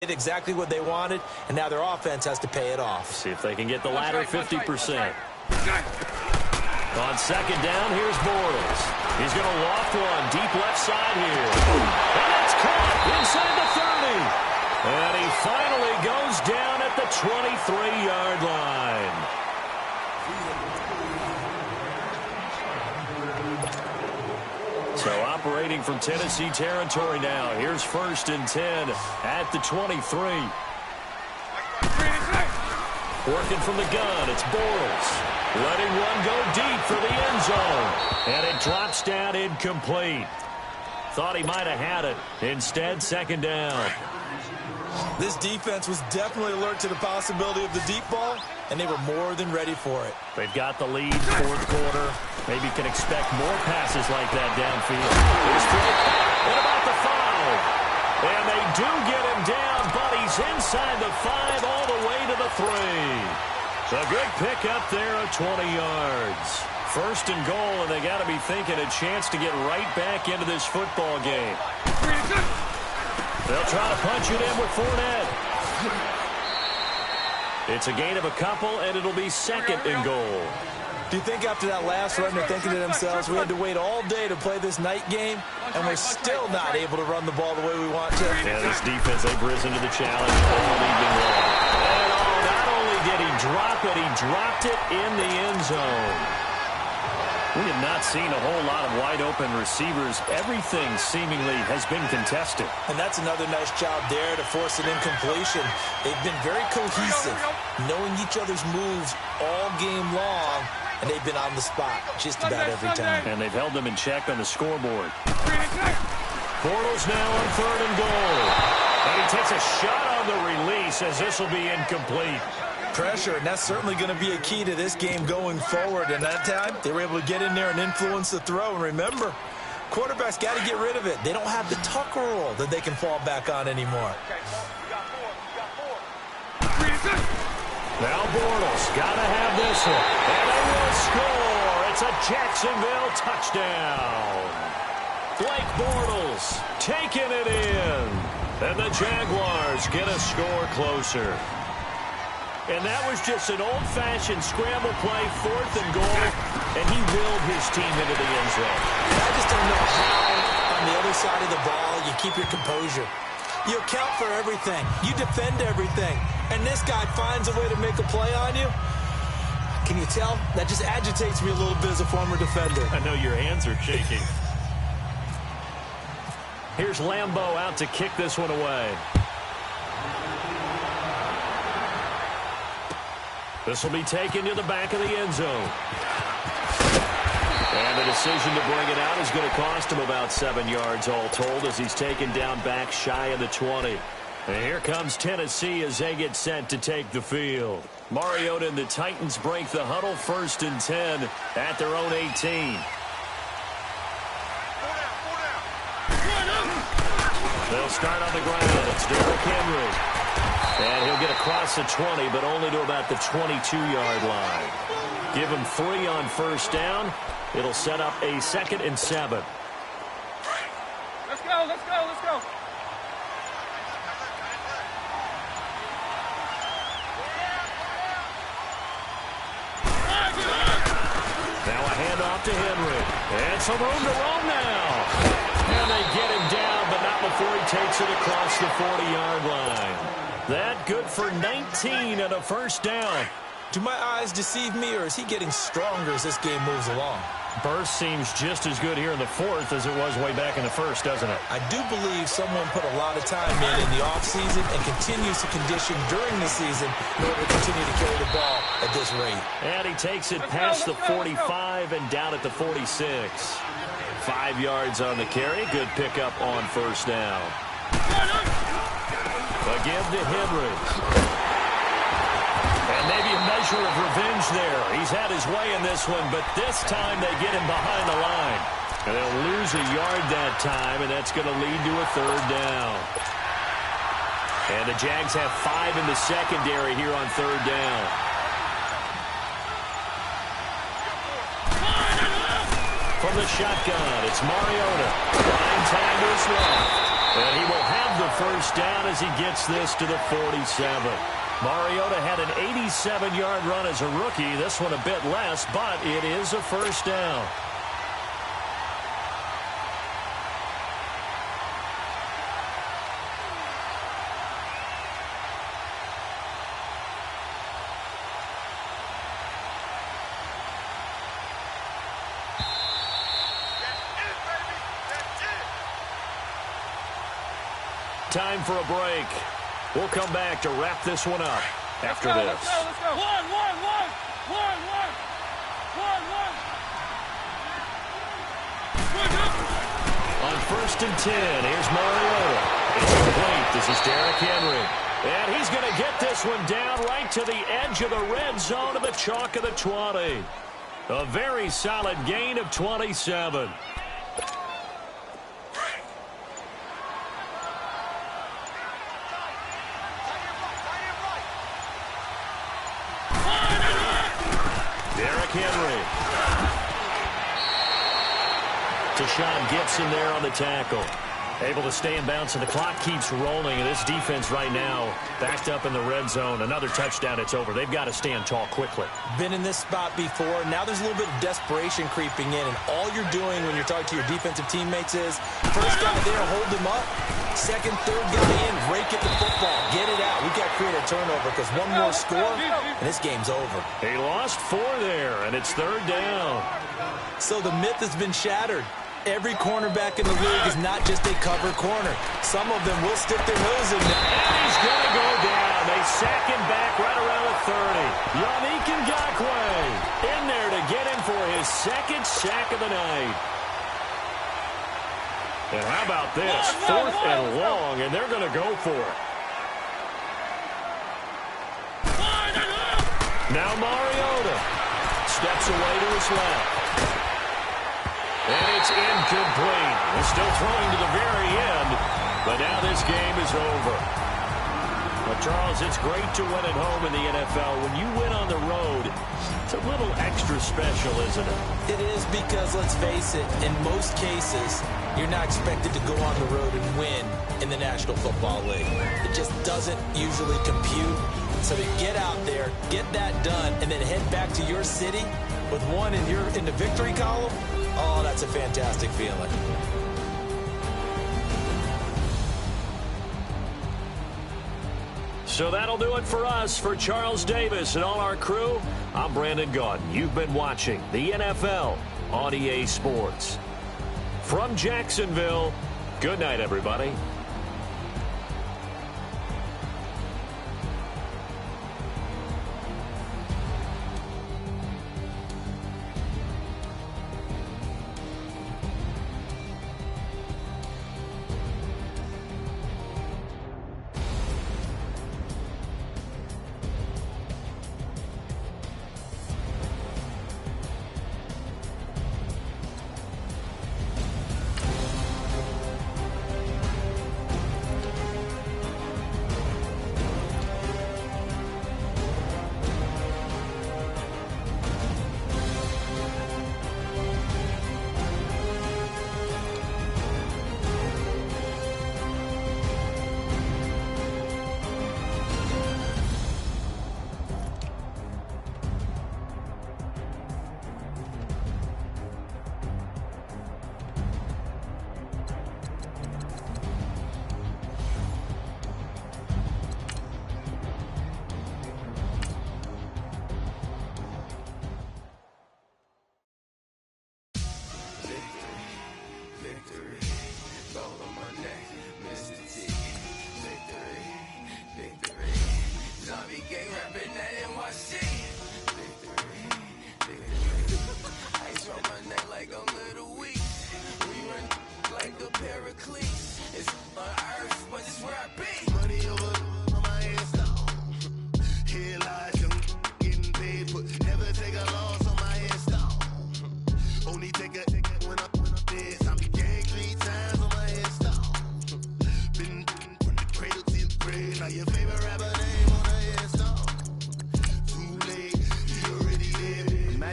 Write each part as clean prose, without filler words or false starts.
did exactly what they wanted, and now their offense has to pay it off. See if they can get the latter 50%. On second down, here's Bortles. He's going to loft one deep left side here. And it's caught inside the 30. And he finally goes down at the 23-yard line. So operating from Tennessee territory now. Here's 1st and 10 at the 23. Working from the gun, it's Bortles. Letting one go deep for the end zone. And it drops down incomplete. Thought he might have had it. Instead, second down. This defense was definitely alert to the possibility of the deep ball, and they were more than ready for it. They've got the lead, 4th quarter. Maybe can expect more passes like that downfield. Here's what about the 5? And they do get him down, but he's inside the 5 all the way to the 3. A good pickup there of 20 yards. 1st and goal, and they got to be thinking a chance to get right back into this football game. They'll try to punch it in with Fournette. It's a gain of a couple, and it'll be 2nd and goal. Do you think after that last run they're thinking to themselves, we had to wait all day to play this night game, and we're still not able to run the ball the way we want to? Yeah, this defense, they've risen to the challenge all evening long. And not only did he drop it, he dropped it in the end zone. We have not seen a whole lot of wide-open receivers. Everything seemingly has been contested. And that's another nice job there to force an incompletion. They've been very cohesive, knowing each other's moves all game long, and they've been on the spot just about every time. And they've held them in check on the scoreboard. Bortles now on 3rd and goal. And he takes a shot on the release as this will be incomplete. Pressure, and that's certainly going to be a key to this game going forward. And that time, they were able to get in there and influence the throw. And remember, quarterbacks got to get rid of it. They don't have the tucker roll that they can fall back on anymore. Now Bortles got to have this one. And they will score. It's a Jacksonville touchdown. Blake Bortles taking it in. And the Jaguars get a score closer. And that was just an old-fashioned scramble play, 4th and goal, and he willed his team into the end zone. I just don't know how, on the other side of the ball, you keep your composure. You account for everything. You defend everything. And this guy finds a way to make a play on you. Can you tell? That just agitates me a little bit as a former defender. I know your hands are shaking. Here's Lambeau out to kick this one away. This will be taken to the back of the end zone. And the decision to bring it out is going to cost him about 7 yards all told as he's taken down back shy of the 20. And here comes Tennessee as they get set to take the field. Mariota and the Titans break the huddle, 1st and 10 at their own 18. They'll start on the ground. It's Derrick Henry. And he'll get across the 20, but only to about the 22-yard line. Give him 3 on 1st down. It'll set up a 2nd and 7. Let's go, let's go, let's go. Now a handoff to Henry. And some room to roam now. And they get him down, but not before he takes it across the 40-yard line. That good for 19 and a 1st down. Do my eyes deceive me, or is he getting stronger as this game moves along? Burst seems just as good here in the 4th as it was way back in the 1st, doesn't it? I do believe someone put a lot of time in the offseason and continues to condition during the season in order to continue to carry the ball at this rate. And he takes it past the 45 and down at the 46. 5 yards on the carry. Good pickup on 1st down. Again to Henry. And maybe a measure of revenge there. He's had his way in this one, but this time they get him behind the line. And they'll lose a yard that time, and that's going to lead to a 3rd down. And the Jags have 5 in the secondary here on 3rd down. From the shotgun, it's Mariota. Line time to his left. And he will have the first down as he gets this to the 47. Mariota had an 87-yard run as a rookie. This one a bit less, but it is a first down. Time for a break. We'll come back to wrap this one up after this. Let's go. One. On 1st and 10, here's Mariota. It's complete. This is Derrick Henry. And he's going to get this one down right to the edge of the red zone of the chalk of the 20. A very solid gain of 27. Henry. Tashawn Gibson there on the tackle. Able to stay in bounds, and the clock keeps rolling. And this defense right now backed up in the red zone. Another touchdown, it's over. They've got to stand tall quickly. Been in this spot before. Now there's a little bit of desperation creeping in. And all you're doing when you're talking to your defensive teammates is, first guy there, hold him up. Second, third guy in, rake at the football. Get it out. We've got to create a turnover because one more score, and this game's over. He lost 4 there, and it's 3rd down. So the myth has been shattered. Every cornerback in the league is not just a cover corner. Some of them will stick their nose in there. And he's going to go down. They sack him back right around the 30. Yannick Ngakoue in there to get him for his 2nd sack of the night. And how about this? 4th and long, and they're going to go for it. Now Mariota steps away to his left. And it's incomplete. They're still throwing to the very end, but now this game is over. Well, Charles, it's great to win at home in the NFL. When you win on the road, it's a little extra special, isn't it? It is because, let's face it, in most cases, you're not expected to go on the road and win in the National Football League. It just doesn't usually compute. So to get out there, get that done, and then head back to your city with one in the victory column, oh, that's a fantastic feeling. So that'll do it for us. For Charles Davis and all our crew, I'm Brandon Gaudin. You've been watching the NFL on EA Sports. From Jacksonville, good night, everybody.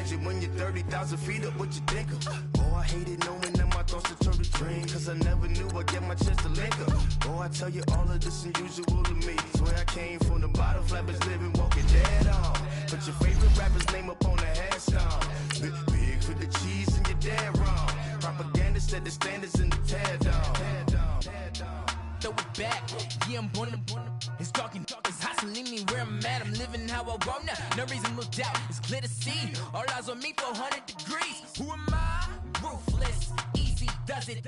Imagine when you're 30,000 feet up, what you think of? Oh, I hated knowing that my thoughts would turn to dream, cause I never knew I'd get my chance to link up. Oh, I tell you all of this unusual to me. Swear I came from the bottom, flappers living, walking dead on. Put your favorite rapper's name up on the headstone. Big for the cheese and you're dead wrong. Propaganda set the standards in the tear down. Throw it back, yeah, I'm born to. It's dark and dark, it's hot, so leave me where I'm at. I'm living how I want now, no reason to doubt. It's clear to see, all eyes on me for 100 degrees. Who am I? Ruthless, easy does it.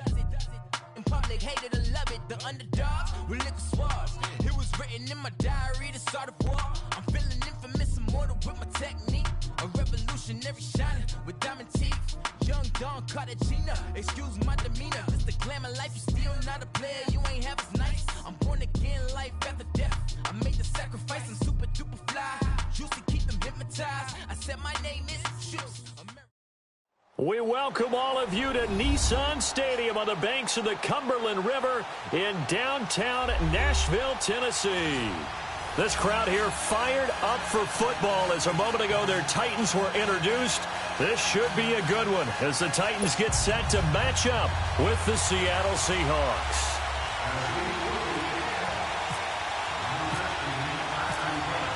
In public, hated or love it. The underdogs with liquor swabs. It was written in my diary to start a war. I'm feeling infamous, immortal with my technique. A revolutionary shining with diamond teeth. Young Don Cartagena, excuse my demeanor. This the glamour life, you still not a player. You ain't half as nice. I'm born again, life after death. I made the sacrifice, I'm super duper fly. Used to keep them hypnotized. I said my name is Shoes. We welcome all of you to Nissan Stadium on the banks of the Cumberland River in downtown Nashville, Tennessee. This crowd here fired up for football as a moment ago their Titans were introduced. This should be a good one as the Titans get set to match up with the Seattle Seahawks.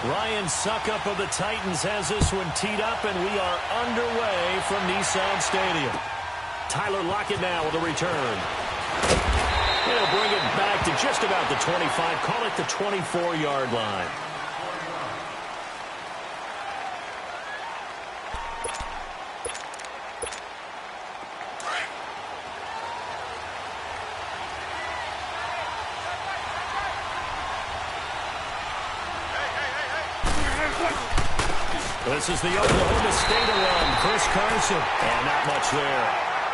Ryan Suckup of the Titans has this one teed up, and we are underway from Nissan Stadium. Tyler Lockett now with a return. He'll bring it back to just about the 25, call it the 24-yard line. This is the Oklahoma State run. Chris Carson. And not much there.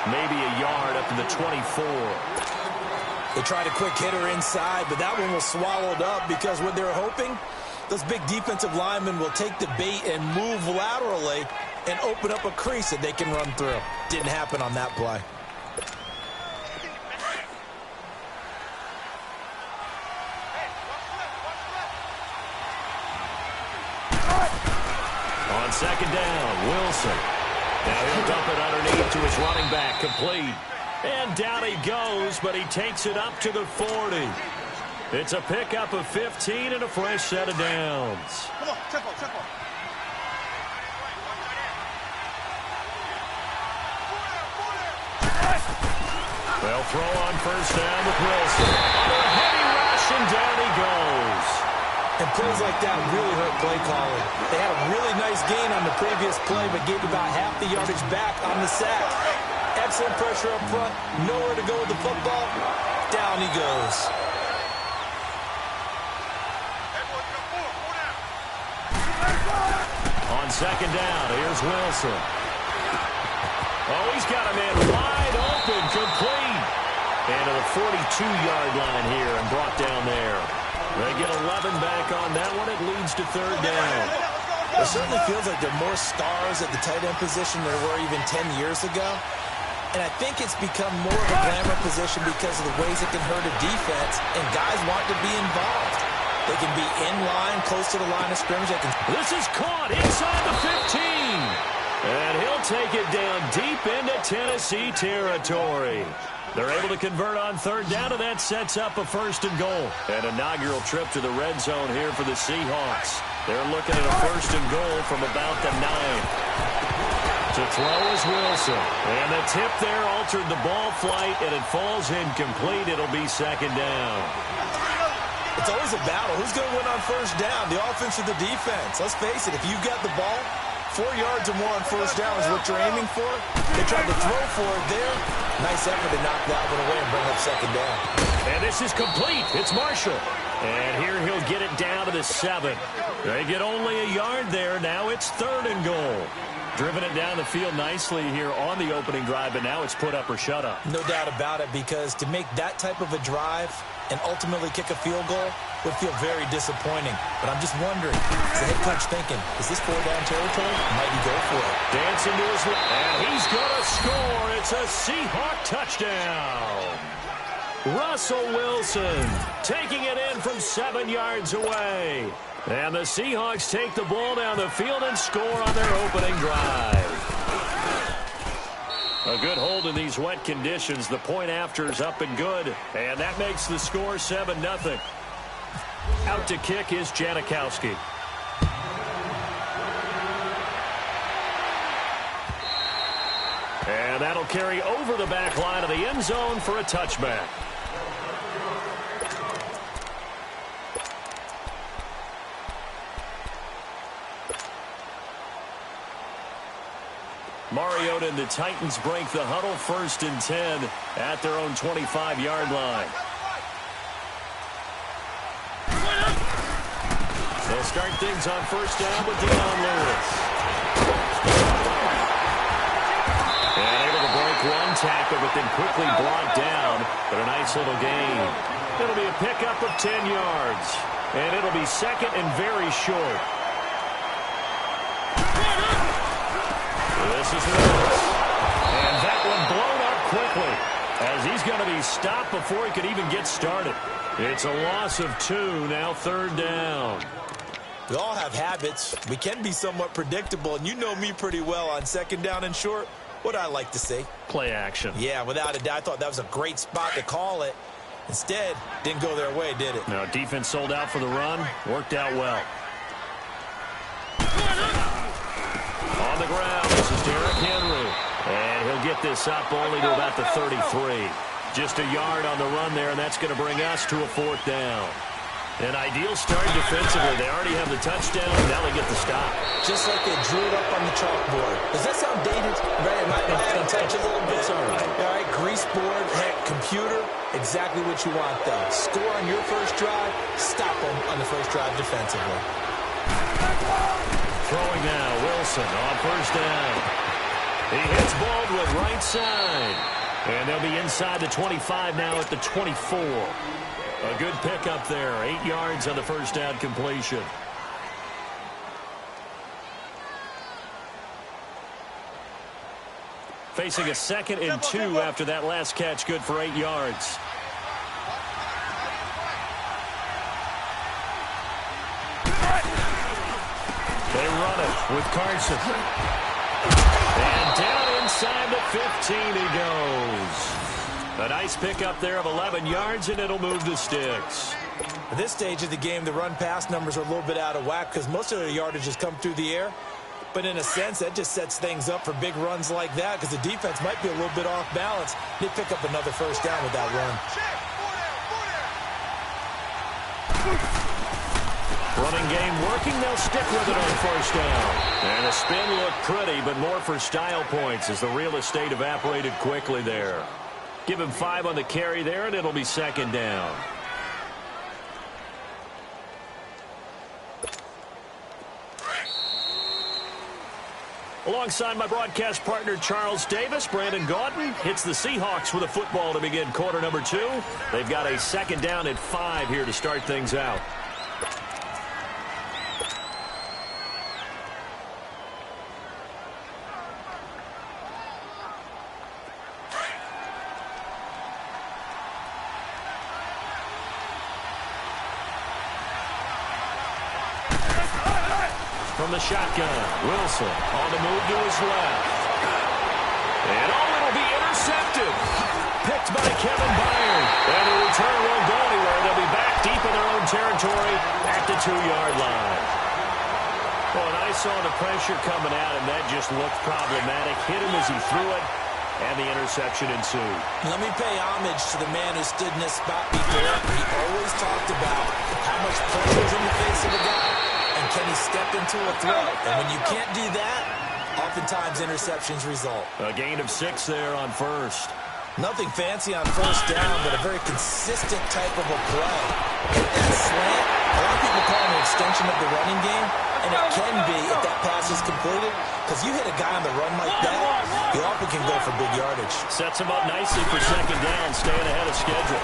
Maybe a yard up to the 24. They tried a quick hitter inside, but that one was swallowed up because what they're hoping, those big defensive linemen will take the bait and move laterally and open up a crease that they can run through. Didn't happen on that play. On second down, Wilson. Now he'll dump it underneath to his running back, complete. And down he goes, but he takes it up to the 40. It's a pickup of 15 and a fresh set of downs. Come on, tempo. They'll throw on first down with Wilson. Under a heavy rush, and down he goes. And plays like that really hurt play calling. They had a really nice gain on the previous play, but gave about half the yardage back on the sack. Excellent pressure up front. Nowhere to go with the football. Down he goes. On second down, here's Wilson. Oh, he's got a man wide open, complete. And to the 42-yard line here and brought down there. They get 11 back on that one. It leads to third down. It certainly feels like there are more stars at the tight end position than there were even 10 years ago. And I think it's become more of a glamour position because of the ways it can hurt a defense, and guys want to be involved. They can be in line, close to the line of scrimmage. This is caught inside the 15. And he'll take it down deep into Tennessee territory. They're able to convert on third down, and that sets up a first and goal. An inaugural trip to the red zone here for the Seahawks. They're looking at a first and goal from about the 9. To throw is Wilson. And the tip there altered the ball flight, and it falls incomplete. It'll be second down. It's always a battle. Who's going to win on first down, the offense or the defense? Let's face it, if you got the ball, 4 yards or more on first down is what you're aiming for. They tried to throw for it there. Nice effort to knock that one away and bring up second down. And this is complete. It's Marshall. And here he'll get it down to the 7. They get only a yard there. Now it's third and goal. Driven it down the field nicely here on the opening drive, but now it's put up or shut up. No doubt about it, because to make that type of a drive and ultimately kick a field goal would feel very disappointing. But I'm just wondering, is the head coach thinking, is this 4-down territory? Might he go for it? Dancing to his left, and he's going to score. It's a Seahawk touchdown. Russell Wilson taking it in from 7 yards away. And the Seahawks take the ball down the field and score on their opening drive. A good hold in these wet conditions. The point after is up and good. And that makes the score 7-0. Out to kick is Janikowski. And that'll carry over the back line of the end zone for a touchback. Mariota and the Titans break the huddle, 1st and 10 at their own 25-yard line. They'll start things on 1st down with Deion Lewis. And able to break one tackle, but then quickly brought down. But a nice little gain. It'll be a pickup of 10 yards. And it'll be 2nd and very short. This is Lewis. And that one blown up quickly, as he's going to be stopped before he could even get started. It's a loss of 2, now 3rd down. We all have habits. We can be somewhat predictable, and you know me pretty well on 2nd down and short. What I like to see. Play action. Yeah, without a doubt. I thought that was a great spot to call it. Instead, didn't go their way, did it? No, defense sold out for the run. Worked out well. On the ground, this is Derrick Henry. And he'll get this up only to about the 33. Just a yard on the run there, and that's going to bring us to a 4th down. An ideal start defensively. They already have the touchdown. Now they get the stop. Just like they drew it up on the chalkboard. Does that sound dated? Right, it might touch a little bit. It's all right. All right, grease board, heck, computer, exactly what you want, though. Score on your first drive, stop them on the first drive defensively. Throwing now, Wilson on 1st down. He hits Baldwin right side. And they'll be inside the 25 now at the 24. A good pickup there. 8 yards on the 1st down completion. Facing a 2nd and 2 after that last catch. Good for 8 yards. They run it with Carson. And down inside the 15 he goes. A nice pickup there of 11 yards, and it'll move the sticks. At this stage of the game, the run-pass numbers are a little bit out of whack because most of their yardage has come through the air. But in a sense, that just sets things up for big runs like that because the defense might be a little bit off balance. They pick up another 1st down with that run. Running game working. They'll stick with it on 1st down. And the spin looked pretty, but more for style points as the real estate evaporated quickly there. Give him 5 on the carry there, and it'll be 2nd down. Alongside my broadcast partner, Charles Davis, Brandon Gaudin hits the Seahawks with a football to begin quarter number 2. They've got a 2nd down at 5 here to start things out. From the shotgun, Wilson on the move to his left. And it'll be intercepted. Picked by Kevin Byard. And the return won't go anywhere. They'll be back deep in their own territory at the 2-yard line. Well, and I saw the pressure coming at him. That just looked problematic. Hit him as he threw it, and the interception ensued. Let me pay homage to the man who stood in this spot before. He always talked about how much pressure is in the face of a guy. And can he step into a throw? And when you can't do that, oftentimes interceptions result. A gain of 6 there on 1st. Nothing fancy on 1st down, but a very consistent type of a play. Hit that slant. A lot of people call it an extension of the running game, and it can be if that pass is completed, because you hit a guy on the run like that, he often can go for big yardage. Sets him up nicely for 2nd down, staying ahead of schedule.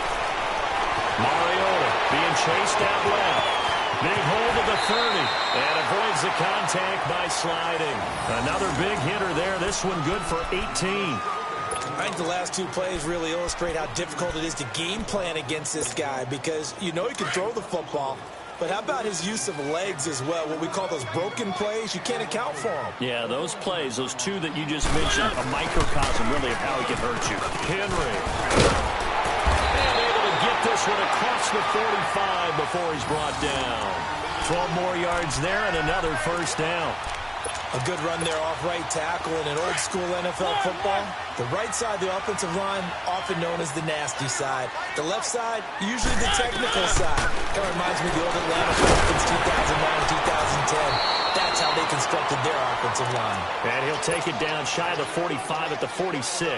Mariota being chased out left. Big hold of the 30, and avoids the contact by sliding. Another big hitter there. This one good for 18. I think the last two plays really illustrate how difficult it is to game plan against this guy because you know he can throw the football. But how about his use of legs as well, what we call those broken plays? You can't account for them. Yeah, those plays, those two that you just mentioned, a microcosm really of how he can hurt you. Henry. And able to get this one across the 45 before he's brought down. 12 more yards there and another first down. A good run there off right tackle in an old-school NFL football. The right side of the offensive line, often known as the nasty side. The left side, usually the technical side. Kind of reminds me of the old Atlanta Falcons 2009, 2010. That's how they constructed their offensive line. And he'll take it down shy of the 45 at the 46.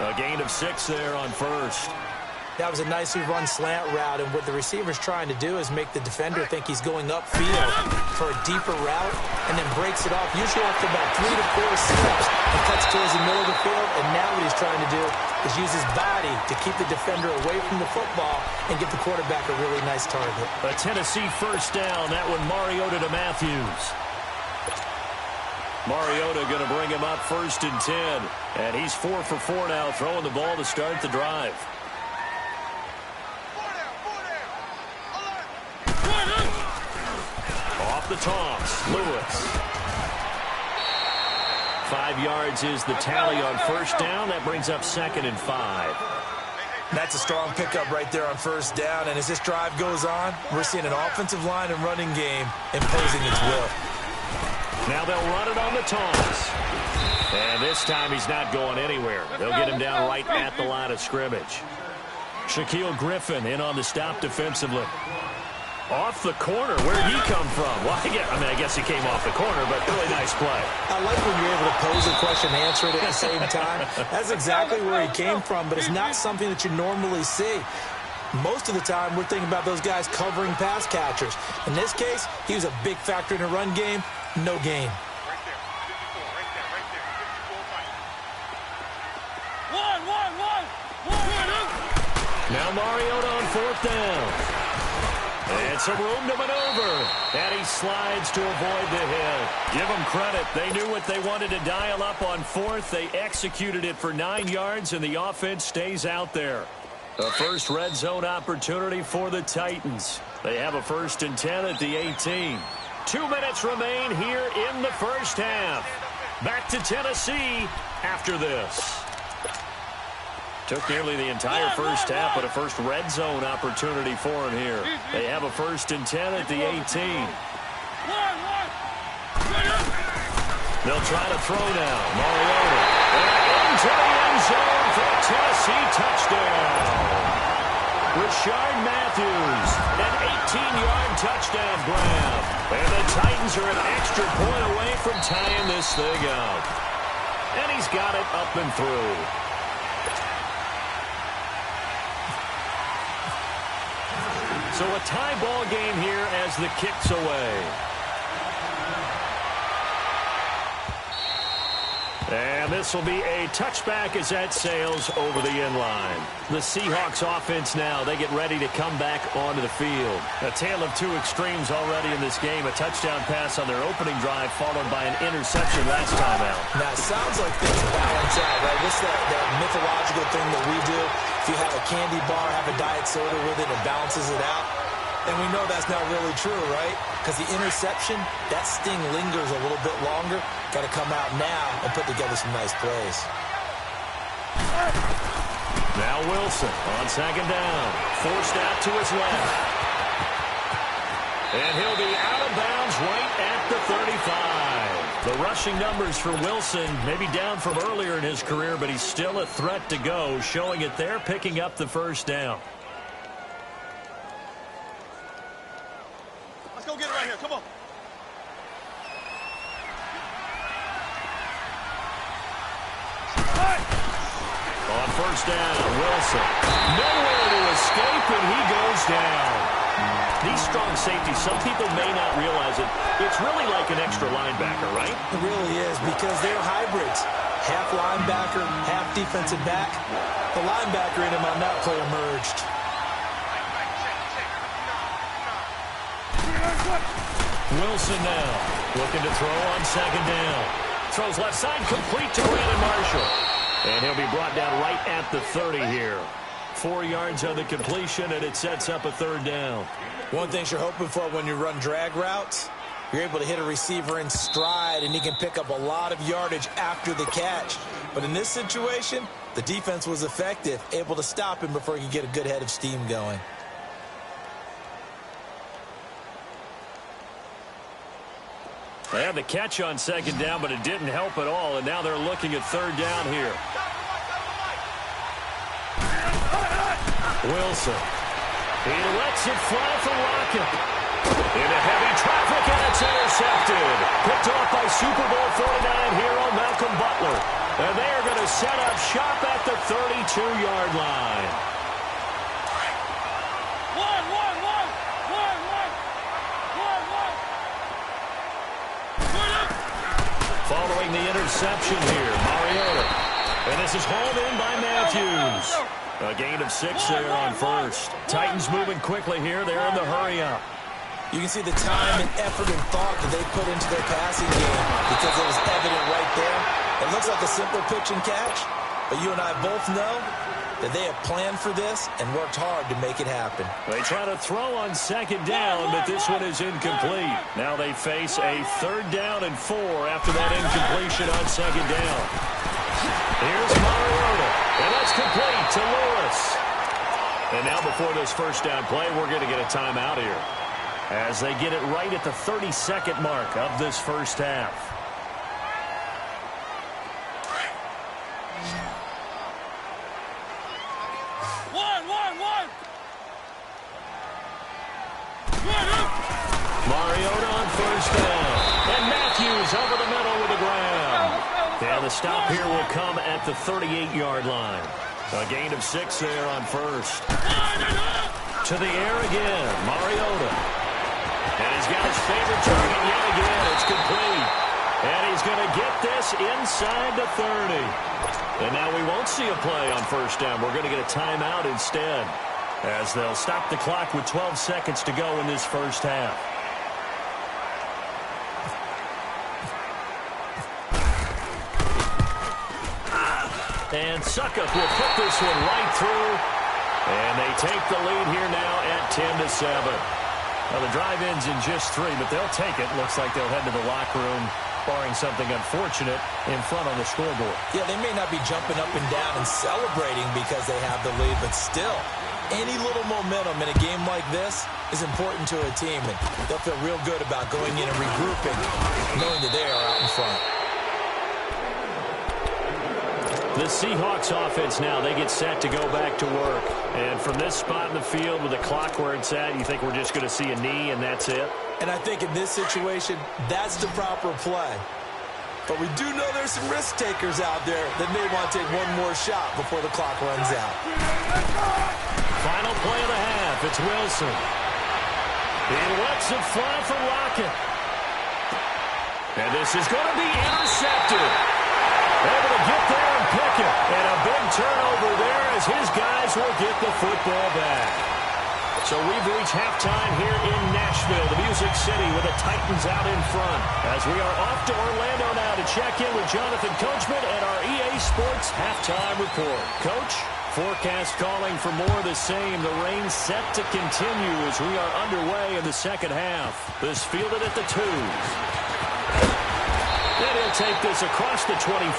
A gain of 6 there on first. That was a nicely run slant route, and what the receiver's trying to do is make the defender think he's going upfield for a deeper route, and then breaks it off, usually after about 3 to 4 steps, and cuts towards the middle of the field. And now what he's trying to do is use his body to keep the defender away from the football and get the quarterback a really nice target. A Tennessee first down. That one Mariota to Matthews. Mariota going to bring him up 1st and 10. And he's 4 for 4 now, throwing the ball to start the drive. Off the toss, Lewis. 5 yards is the tally on first down. That brings up 2nd and 5. That's a strong pickup right there on first down. And as this drive goes on, we're seeing an offensive line and running game imposing its will. Now they'll run it on the toss. And this time he's not going anywhere. They'll get him down right at the line of scrimmage. Shaquille Griffin in on the stop defensively. Off the corner. Where'd he come from? Well, I guess he came off the corner, but really nice play. I like when you're able to pose a question and answer it at the same time. That's exactly where he came from, but it's not something that you normally see. Most of the time, we're thinking about those guys covering pass catchers. In this case, he was a big factor in the run game. No gain. Now Mariota on 4th down. And some room to maneuver. And he slides to avoid the hit. Give them credit. They knew what they wanted to dial up on 4th. They executed it for 9 yards, and the offense stays out there. The first red zone opportunity for the Titans. They have a 1st and 10 at the 18. 2 minutes remain here in the first half. Back to Tennessee after this. Took nearly the entire first half, but a first red zone opportunity for him here. They have a 1st and 10 at the 18. They'll try to throw now. Mariota. Into the end zone for a Tennessee touchdown. Rashard Matthews, an 18-yard touchdown grab. And the Titans are an extra point away from tying this thing up. And he's got it up and through. So a tie ball game here as the kick's away. And this will be a touchback as that sails over the end line. The Seahawks offense now, they get ready to come back onto the field. A tale of two extremes already in this game. A touchdown pass on their opening drive followed by an interception last time out. Now, it sounds like things balance out, right? What's that mythological thing that we do? If you have a candy bar, have a diet soda with it, it balances it out. And we know that's not really true, right? Because the interception, that sting lingers a little bit longer. Got to come out now and put together some nice plays. Now Wilson on 2nd down. Forced out to his left. And he'll be out of bounds right at the 35. The rushing numbers for Wilson maybe down from earlier in his career, but he's still a threat to go, showing it there, picking up the first down. Let's go get it right here. Come on. On first down, Wilson. Nowhere to escape, and he goes down. These strong safeties, some people may not realize it. It's really like an extra linebacker, right? It really is, because they're hybrids. Half linebacker, half defensive back. The linebacker in him on that play emerged. Wilson now looking to throw on 2nd down. Throws left side, complete to Brandon Marshall. And he'll be brought down right at the 30 here. 4 yards on the completion, and it sets up a third down. One thing you're hoping for when you run drag routes, you're able to hit a receiver in stride, and he can pick up a lot of yardage after the catch. But in this situation, the defense was effective, able to stop him before he could get a good head of steam going. They had the catch on second down, but it didn't help at all, and now they're looking at third down here. Wilson. He lets it fly from Lockett. Into heavy traffic, and it's intercepted. Picked off by Super Bowl 49 hero Malcolm Butler. And they are going to set up shop at the 32-yard line. Following the interception here, Mariota. And this is hauled in by Matthews. A gain of 6 there on first. Titans moving quickly here. They're in the hurry up. You can see the time and effort and thought that they put into their passing game because it was evident right there. It looks like a simple pitch and catch, but you and I both know that they have planned for this and worked hard to make it happen. They try to throw on second down, but this one is incomplete. Now they face a 3rd down and 4 after that incompletion on second down. Here's Mariota, and that's complete to Lewis. And now before this first down play, we're going to get a timeout here as they get it right at the 32nd mark of this first half. Mariota on first down. And Matthews over the middle with the grab. And the stop here will come at the 38-yard line. A gain of 6 there on first. To the air again, Mariota. And he's got his favorite target yet again. It's complete. And he's going to get this inside the 30. And now we won't see a play on first down. We're going to get a timeout instead, as they'll stop the clock with 12 seconds to go in this first half. And Suckup will put this one right through. And they take the lead here now at 10-7. Well, the drive ends in just 3, but they'll take it. Looks like they'll head to the locker room, barring something unfortunate, in front on the scoreboard. Yeah, they may not be jumping up and down and celebrating because they have the lead, but still, any little momentum in a game like this is important to a team, and they'll feel real good about going in and regrouping, knowing that they are out in front. The Seahawks offense now, they get set to go back to work. And from this spot in the field with the clock where it's at, you think we're just going to see a knee and that's it? And I think in this situation, that's the proper play. But we do know there's some risk takers out there that may want to take one more shot before the clock runs out. Final play of the half, it's Wilson. He lets it fly for Lockett. And this is going to be intercepted. Able to get there and pick it. And a big turnover there as his guys will get the football back. So we've reached halftime here in Nashville, the Music City, with the Titans out in front. As we are off to Orlando now to check in with Jonathan Coachman and our EA Sports halftime report. Coach, forecast calling for more of the same. The rain set to continue as we are underway in the second half. This fielded at the 2s. And he'll take this across the 25,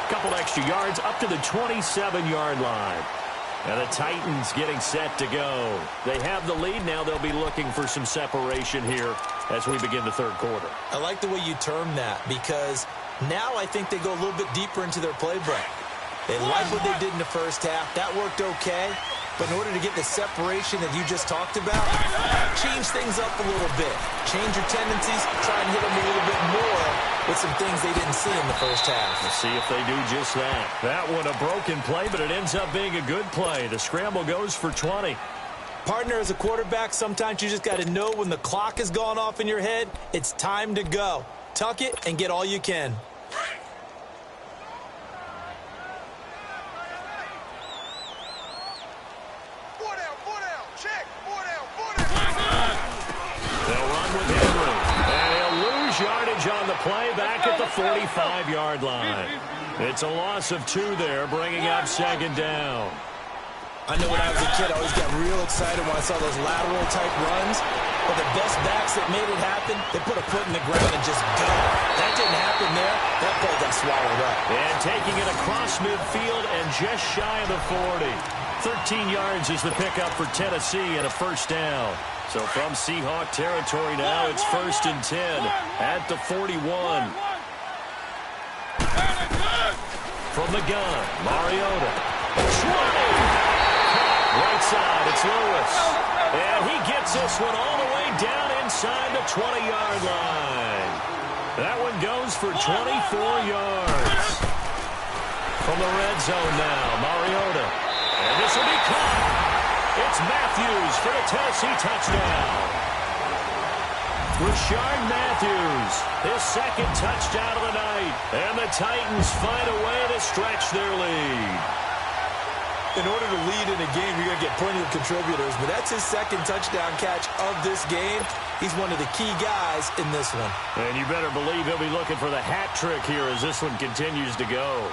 couple extra yards up to the 27-yard line. And the Titans getting set to go. They have the lead now. They'll be looking for some separation here as we begin the third quarter. I like the way you term that because now I think they go a little bit deeper into their playbook. They like what they did in the first half. That worked okay. But in order to get the separation that you just talked about, change things up a little bit. Change your tendencies. Try and hit them a little bit more with some things they didn't see in the first half. Let's see if they do just that. That one a broken play, but it ends up being a good play. The scramble goes for 20. Partner, as a quarterback, sometimes you just got to know when the clock has gone off in your head, it's time to go. Tuck it and get all you can. the play back at the 45-yard line. It's a loss of 2 there, bringing up second down. I know when I was a kid, I always got real excited when I saw those lateral-type runs. But the best backs that made it happen, they put a foot in the ground and just go. That didn't happen there. That play got swallowed up. And taking it across midfield and just shy of the 40. 13 yards is the pickup for Tennessee and a first down. So from Seahawk territory now, it's 1st and 10 at the 41. From the gun, Mariota. 20. Right side, it's Lewis. And he gets this one all the way down inside the 20-yard line. That one goes for 24 yards. From the red zone now, Mariota. And this will be caught. It's Matthews for the Tennessee touchdown. Rashard Matthews, his second touchdown of the night. And the Titans find a way to stretch their lead. In order to lead in a game, you're going to get plenty of contributors, but that's his second touchdown catch of this game. He's one of the key guys in this one. And you better believe he'll be looking for the hat trick here as this one continues to go.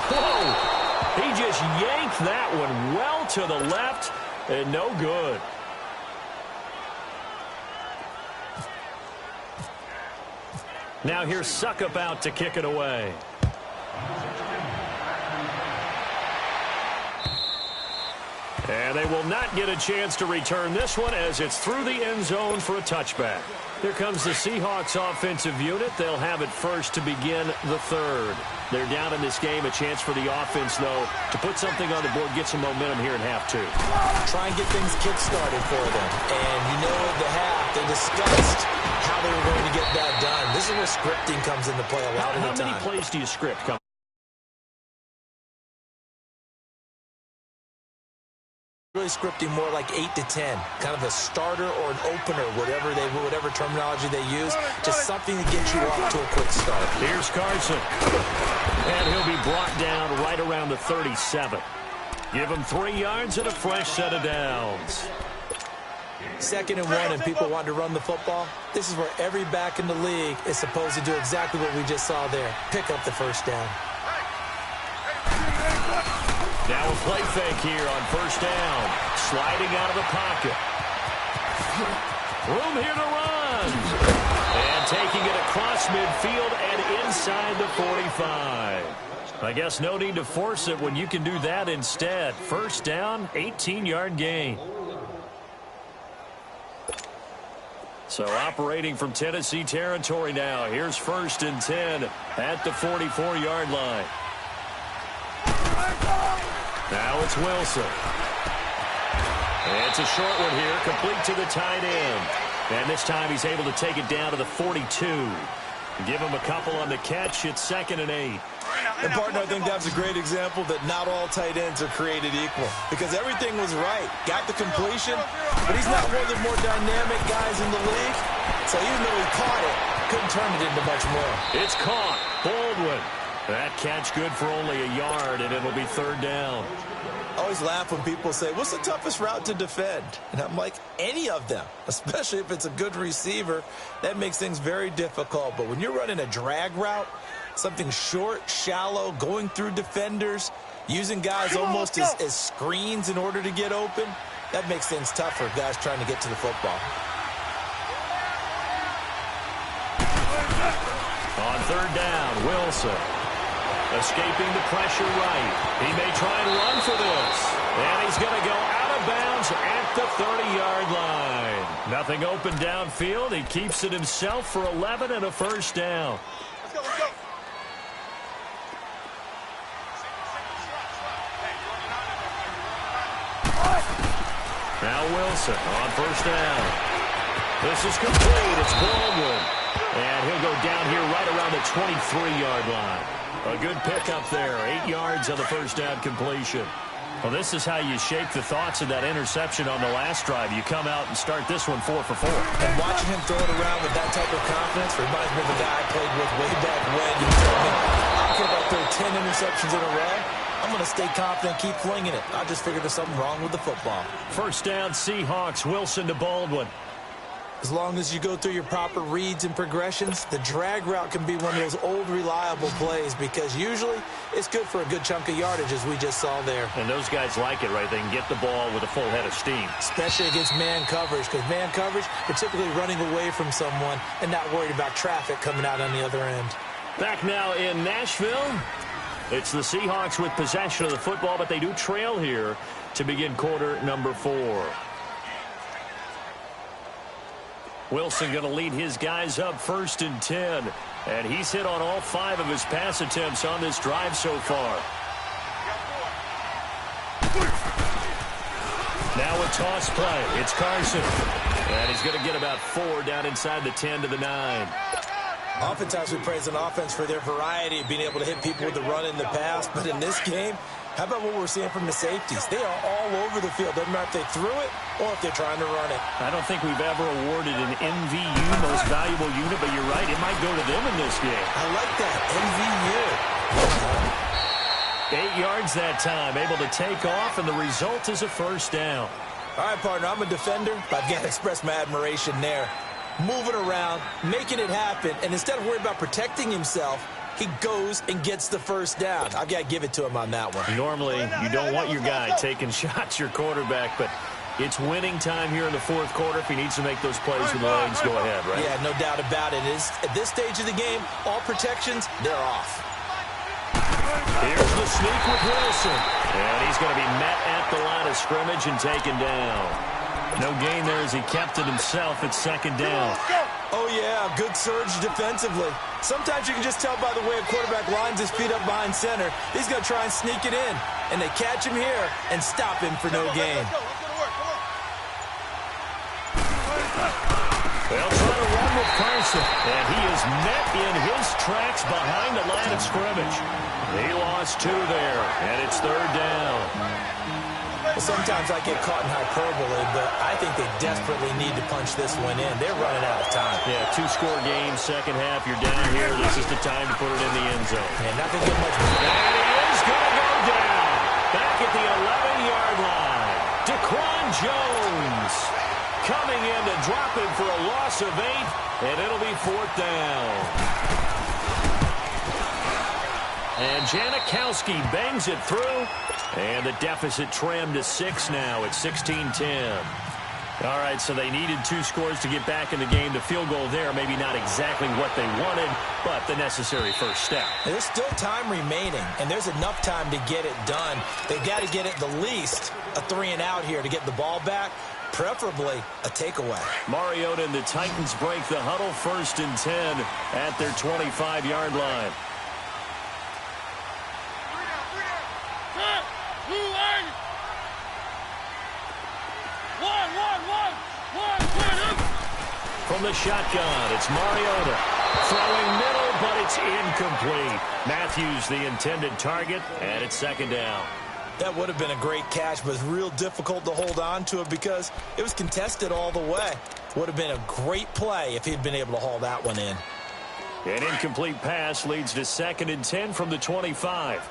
Whoa! He just yanked that one well to the left and no good. Now here's Suckup out to kick it away. And they will not get a chance to return this one as it's through the end zone for a touchback. Here comes the Seahawks offensive unit. They'll have it first to begin the third. They're down in this game. A chance for the offense, though, to put something on the board, get some momentum here in half 2. Try and get things kick-started for them. And you know at the half, they discussed how they were going to get that done. This is where scripting comes into play a lot of the time. How many plays do you script? Really scripting more like 8 to 10, kind of a starter or an opener, whatever terminology they use, just something to get you off to a quick start. Here's Carson, and he'll be brought down right around the 37. Give him 3 yards and a fresh set of downs. 2nd and 1, and people want to run the football. This is where every back in the league is supposed to do exactly what we just saw there: pick up the first down. Now a play fake here on first down. Sliding out of the pocket. Room here to run. And taking it across midfield and inside the 45. I guess no need to force it when you can do that instead. First down, 18-yard gain. So operating from Tennessee territory now. Here's 1st and 10 at the 44-yard line. Now it's Wilson. And it's a short one here, complete to the tight end. And this time he's able to take it down to the 42. Give him a couple on the catch. It's 2nd and 8. And, partner, I think that's a great example that not all tight ends are created equal. Because everything was right. Got the completion, but he's not one of the more dynamic guys in the league. So even though he caught it, couldn't turn it into much more. It's caught. Baldwin. That catch good for only a yard, and it'll be 3rd down. I always laugh when people say, what's the toughest route to defend? And I'm like, any of them, especially if it's a good receiver. That makes things very difficult. But when you're running a drag route, something short, shallow, going through defenders, using guys almost as screens in order to get open, that makes things tough for guys trying to get to the football. On 3rd down, Wilson. Escaping the pressure right. He may try and run for this. And he's going to go out of bounds at the 30-yard line. Nothing open downfield. He keeps it himself for 11 and a first down. Let's go, let's go. Now Wilson on first down. This is complete. It's Baldwin. And he'll go down here right around the 23-yard line. A good pickup there. 8 yards on the first down completion. Well, this is how you shape the thoughts of that interception on the last drive. You come out and start this one 4 for 4. And watching him throw it around with that type of confidence reminds me of a guy I played with way back when. He told me, I don't care if I throw 10 interceptions in a row. I'm going to stay confident, keep flinging it. I just figured there's something wrong with the football. First down, Seahawks. Wilson to Baldwin. As long as you go through your proper reads and progressions, the drag route can be one of those old, reliable plays because usually it's good for a good chunk of yardage, as we just saw there. And those guys like it, right? They can get the ball with a full head of steam. Especially against man coverage, because man coverage, you're typically running away from someone and not worried about traffic coming out on the other end. Back now in Nashville. It's the Seahawks with possession of the football, but they do trail here to begin quarter number 4. Wilson going to lead his guys up 1st and 10. And he's hit on all 5 of his pass attempts on this drive so far. Now a toss play. It's Carson. And he's going to get about 4 down inside the 10 to the 9. Oftentimes we praise an offense for their variety of being able to hit people with the run in the pass. But in this game, how about what we're seeing from the safeties? They are all over the field. Doesn't matter if they threw it or if they're trying to run it. I don't think we've ever awarded an MVU, most valuable unit, but you're right. It might go to them in this game. I like that. MVU. 8 yards that time, able to take off, and the result is a first down. All right, partner, I'm a defender, but I've got to express my admiration there. Moving around, making it happen, and instead of worrying about protecting himself, he goes and gets the first down. I've got to give it to him on that one. Normally, you don't want your guy taking shots, your quarterback, but it's winning time here in the 4th quarter. If he needs to make those plays with the legs, go ahead, right? Yeah, no doubt about it. At this stage of the game, all protections, they're off. Here's the sneak with Wilson. And he's going to be met at the line of scrimmage and taken down. No gain there as he kept it himself at 2nd down. Oh, yeah, good surge defensively. Sometimes you can just tell by the way a quarterback lines his feet up behind center. He's going to try and sneak it in. And they catch him here and stop him for no gain. They'll try to run with Carson. And he is met in his tracks behind the line of scrimmage. He lost 2 there, and it's 3rd down. Sometimes I get caught in hyperbole, but I think they desperately need to punch this one in. They're running out of time. Yeah, 2-score game, second half. You're down here. This is the time to put it in the end zone. Yeah, not going to get much more. And he is going to go down. Back at the 11-yard line. Daquan Jones coming in to drop him for a loss of 8, and it'll be 4th down. And Janikowski bangs it through. And the deficit trimmed to 6 now at 16-10. All right, so they needed 2 scores to get back in the game. The field goal there, maybe not exactly what they wanted, but the necessary first step. There's still time remaining, and there's enough time to get it done. They've got to get it the least a 3-and-out here to get the ball back, preferably a takeaway. Mariota and the Titans break the huddle, 1st and 10 at their 25-yard line. From the shotgun, it's Mariota. Throwing middle, but it's incomplete. Matthews, the intended target, and it's 2nd down. That would have been a great catch, but it's real difficult to hold on to it because it was contested all the way. Would have been a great play if he'd been able to haul that one in. An incomplete pass leads to 2nd and 10 from the 25.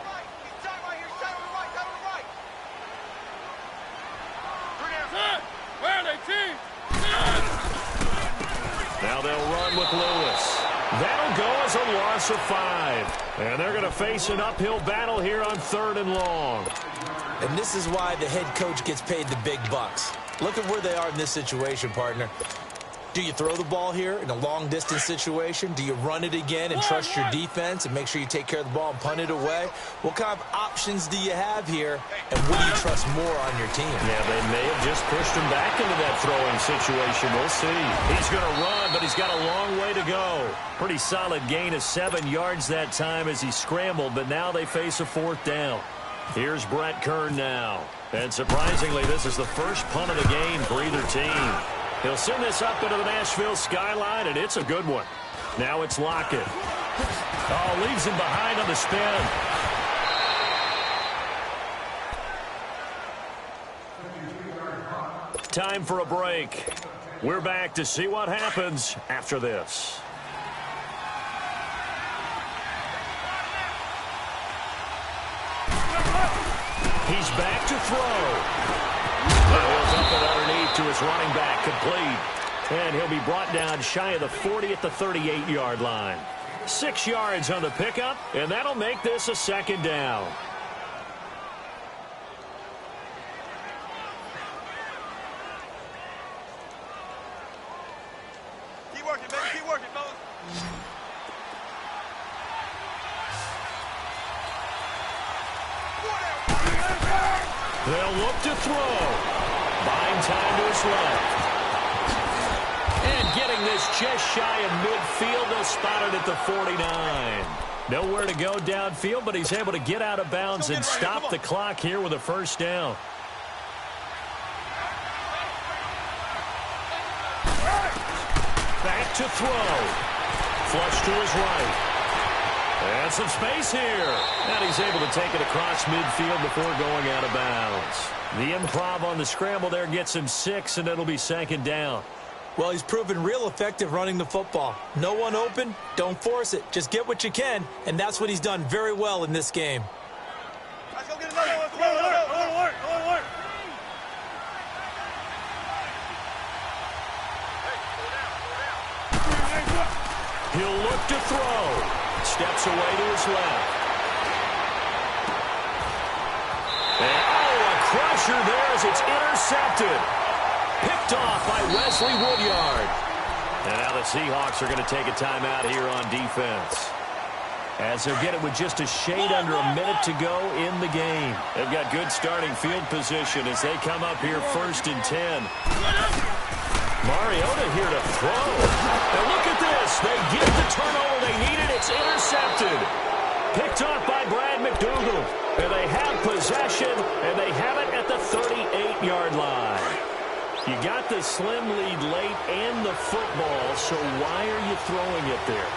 Now they'll run with Lewis. That'll go as a loss of 5. And they're going to face an uphill battle here on 3rd and long. And this is why the head coach gets paid the big bucks. Look at where they are in this situation, partner. Do you throw the ball here in a long-distance situation? Do you run it again and trust your defense and make sure you take care of the ball and punt it away? What kind of options do you have here, and what do you trust more on your team? Yeah, they may have just pushed him back into that throwing situation. We'll see. He's going to run, but he's got a long way to go. Pretty solid gain of 7 yards that time as he scrambled, but now they face a 4th down. Here's Brett Kern now. And surprisingly, this is the first punt of the game for either team. He'll send this up into the Nashville skyline, and it's a good one. Now it's Lockett. Oh, leaves him behind on the spin. Time for a break. We're back to see what happens after this. He's back to throw. He'll dump it underneath to his running back, complete. And he'll be brought down shy of the 40 at the 38-yard line. 6 yards on the pickup, and that'll make this a second down. Keep working, baby. Keep working, fellas. They'll look to throw. Buying time to his left. And getting this just shy of midfield. They'll spot it at the 49. Nowhere to go downfield, but he's able to get out of bounds and stop the clock here with a first down. Back to throw. Flush to his right. And some space here. And he's able to take it across midfield before going out of bounds. The improv on the scramble there gets him 6, and it'll be second down. Well, he's proven real effective running the football. No one open, don't force it. Just get what you can, and that's what he's done very well in this game. Let's go get another one. Let's go. Alert. He'll look to throw. Steps away to his left. And, a crusher there as it's intercepted. Picked off by Wesley Woodyard. And now the Seahawks are going to take a timeout here on defense, as they'll get it with just a shade under a minute to go in the game. They've got good starting field position as they come up here 1st and 10. Mariota here to throw. And look at this. They get the turnover they needed. It's intercepted. Picked off by Brad McDougal. And they have possession, and they have it at the 38-yard line. You got the slim lead late and the football, so why are you throwing it there?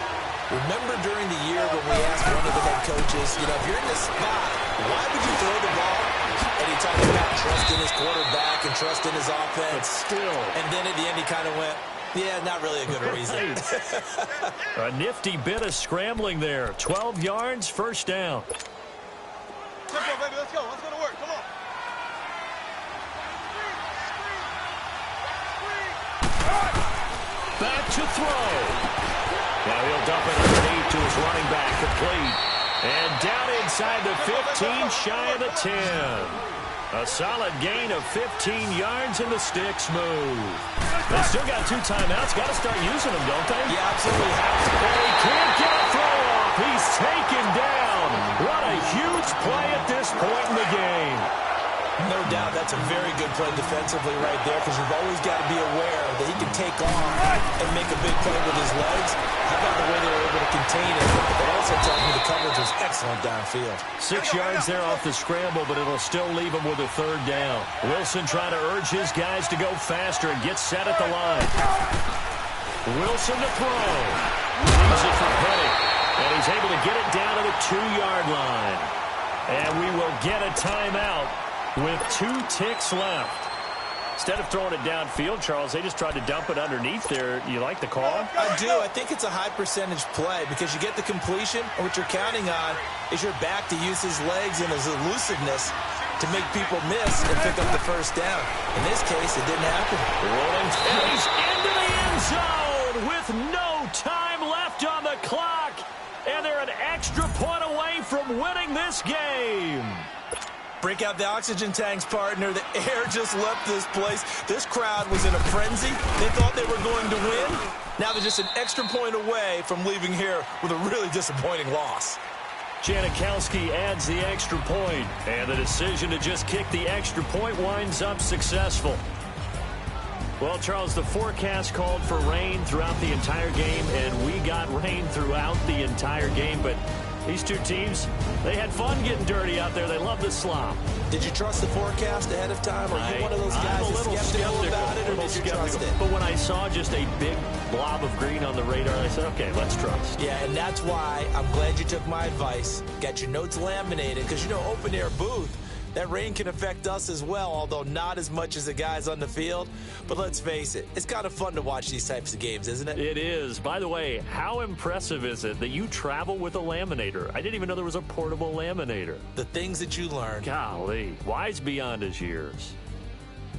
Remember during the year when we asked one of the head coaches, if you're in this spot, why would you throw the ball? And he talked about trust in his quarterback and trust in his offense. But still. And then at the end he kind of went, yeah, not really a good reason. A nifty bit of scrambling there. 12 yards, first down. Let's go, baby. Let's go. Let's go to work. Come on. Back to throw. Now he'll dump it underneath to his running back, complete. And down inside the 15, shy of the 10. A solid gain of 15 yards, and the sticks move. They still got 2 timeouts. Got to start using them, don't they? Yeah, absolutely. And he can't get a throw off. He's taken down. What a huge play at this point in the game. No doubt that's a very good play defensively right there, because you've always got to be aware that he can take off and make a big play with his legs. How about the way they were able to contain it? It also tells me the coverage was excellent downfield. 6 yards there off the scramble, but it'll still leave him with a third down. Wilson trying to urge his guys to go faster and get set at the line. Wilson to throw. Leaves it for Petty. And he's able to get it down to the 2-yard line. And we will get a timeout with 2 ticks left. Instead of throwing it downfield, Charles, they just tried to dump it underneath there. You like the call? I do. I think it's a high percentage play because you get the completion, and what you're counting on is your back to use his legs and his elusiveness to make people miss and pick up the first down. In this case, it didn't happen. Rolling, and he's into the end zone with no time left on the clock. And they're an extra point away from winning this game. Break out the oxygen tanks, partner. The air just left this place. This crowd was in a frenzy. They thought they were going to win. Now they're just an extra point away from leaving here with a really disappointing loss. Janikowski adds the extra point, and the decision to just kick the extra point winds up successful. Well, Charles, the forecast called for rain throughout the entire game, and we got rain throughout the entire game, but these 2 teams, they had fun getting dirty out there. They love the slop. Did you trust the forecast ahead of time? Are you one of those guys that's skeptical about it, or did you trust it? But when I saw just a big blob of green on the radar, I said, okay, let's trust. Yeah, and that's why I'm glad you took my advice. Got your notes laminated, because, open-air booth, That rain can affect us as well, although not as much as the guys on the field. But let's face it, it's kind of fun to watch these types of games, isn't it? It is. By the way, how impressive is it that you travel with a laminator? I didn't even know there was a portable laminator. The things that you learn. Golly, wise beyond his years.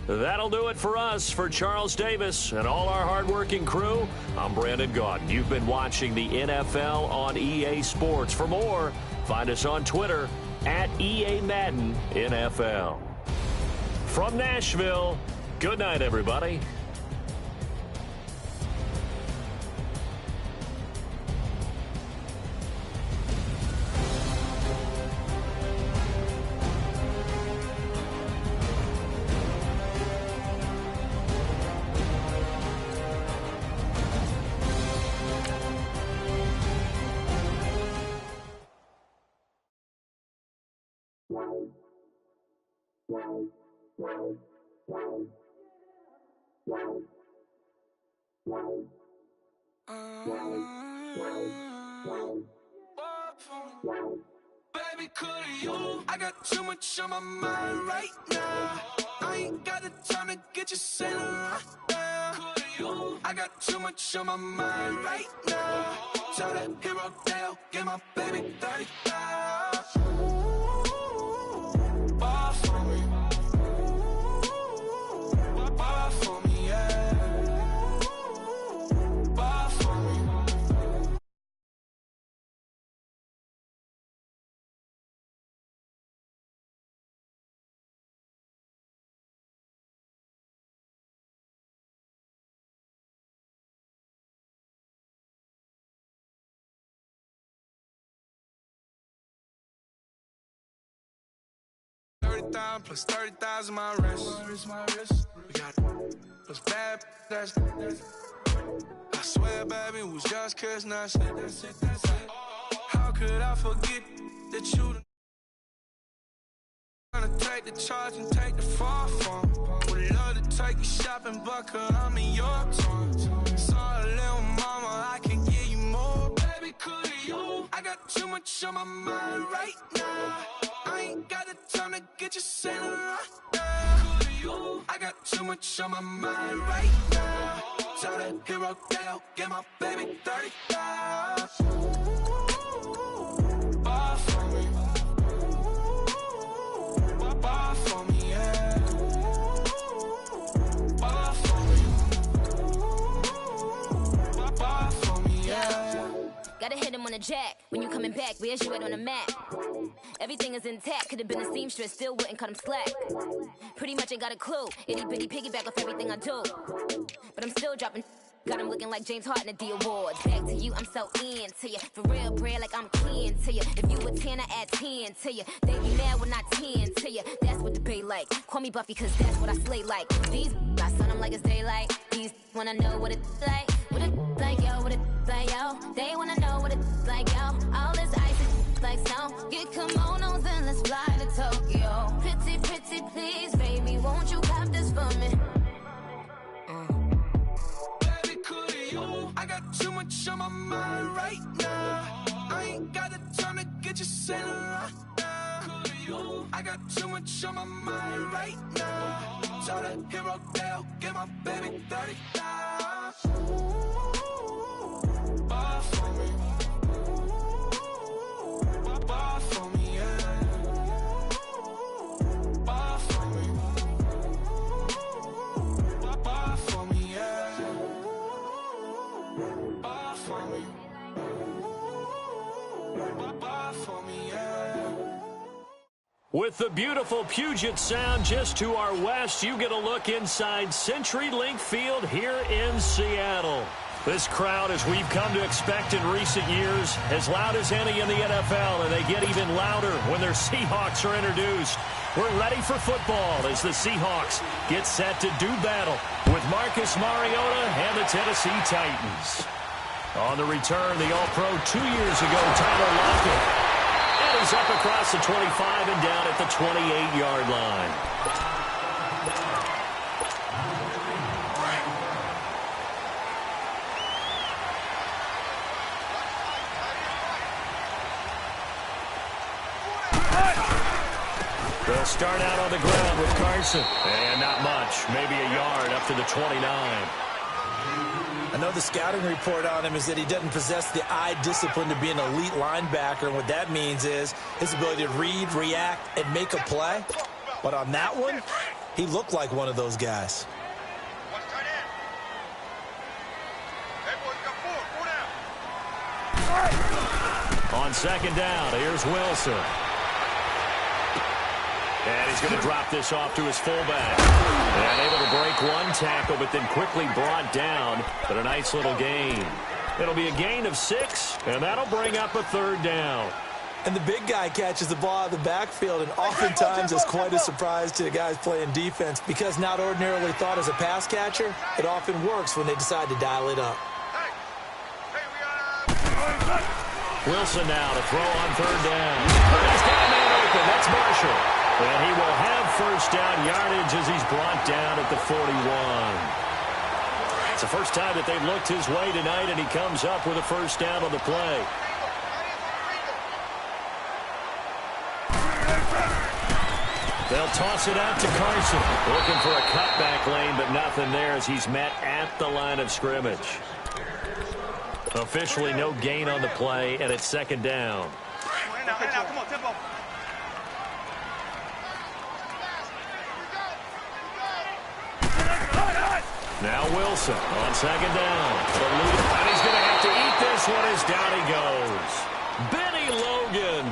That'll do it for us. For Charles Davis and all our hardworking crew, I'm Brandon Gaudin. You've been watching the NFL on EA Sports. For more, find us on Twitter at EA Madden NFL. From Nashville, good night, everybody. Baby, could you? I got too much on my mind right now. I ain't got the time to get you sailing right now. Could you? I got too much on my mind right now. Tell that hero Dale, get my baby 35. Ball for me. Ball for me, yeah. Ball for me. Plus 30,000 my wrist. We got plus bad, that's I swear, baby, it was just kiss, that's it. How could I forget that you gonna take the charge and take the fall from? Would love to take you shopping, but cause I'm in your town. Sorry, little mama, I can give you more. Baby, could you? I got too much on my mind right now. I ain't got the time to get you sailing right now. Could you? I got too much on my mind right now. Tell that hero Dale, get my baby 35. Ball for me. Ball for me, yeah. Ball for me. Ball for me, yeah. Gotta hit him on the jack. When you coming back, where's you at on the map? Everything is intact. Could've been a seamstress, still wouldn't cut him slack. Pretty much ain't got a clue. Itty bitty piggyback off everything I do. But I'm still dropping. Got him looking like James Harden at the awards. Back to you, I'm so into you. For real, bread, like I'm kin to you. If you a 10, I add 10 to you. They be mad when I 10 to you. That's what the bay like. Call me Buffy, cause that's what I slay like. These, I son them like it's daylight. These wanna know what it's like. What it like, yo, what it like, yo. They wanna know what it's like, yo. All this ice is like snow. Get kimonos and let's fly to Tokyo. Pretty, pretty, please, baby, won't you cop this for me? I got too much on my mind right now. I ain't got the time to get you sailing right now. I got too much on my mind right now. Tell that hero Dale, get my baby 35. Ball for me. Ball for me, yeah. Ball for me. Ball for me, yeah. Ball for me. Ball for me, yeah. With the beautiful Puget Sound just to our west, you get a look inside CenturyLink Field here in Seattle. This crowd, as we've come to expect in recent years, as loud as any in the NFL, and they get even louder when their Seahawks are introduced. We're ready for football as the Seahawks get set to do battle with Marcus Mariota and the Tennessee Titans. On the return, the All-Pro 2 years ago, Tyler Lockett. And he's up across the 25 and down at the 28-yard line. The start out on the ground with Carson. And not much, maybe a yard up to the 29. I know the scouting report on him is that he doesn't possess the eye discipline to be an elite linebacker. And what that means is his ability to read, react, and make a play. But on that one, he looked like one of those guys. On second down, here's Wilson. And he's going to drop this off to his fullback. And able to break one tackle, but then quickly brought down. But a nice little gain. It'll be a gain of 6, and that'll bring up a third down. And the big guy catches the ball out of the backfield, and oftentimes it's quite a surprise to the guys playing defense because not ordinarily thought as a pass catcher, it often works when they decide to dial it up. Wilson now to throw on third down. He's got a man open. That's Marshall. And he will have first down yardage as he's brought down at the 41. It's the first time that they've looked his way tonight, and he comes up with a first down on the play. They'll toss it out to Carson. Looking for a cutback lane, but nothing there as he's met at the line of scrimmage. Officially no gain on the play, and it's second down. Come on, tempo. Now Wilson on second down. And he's going to have to eat this one as down he goes. Benny Logan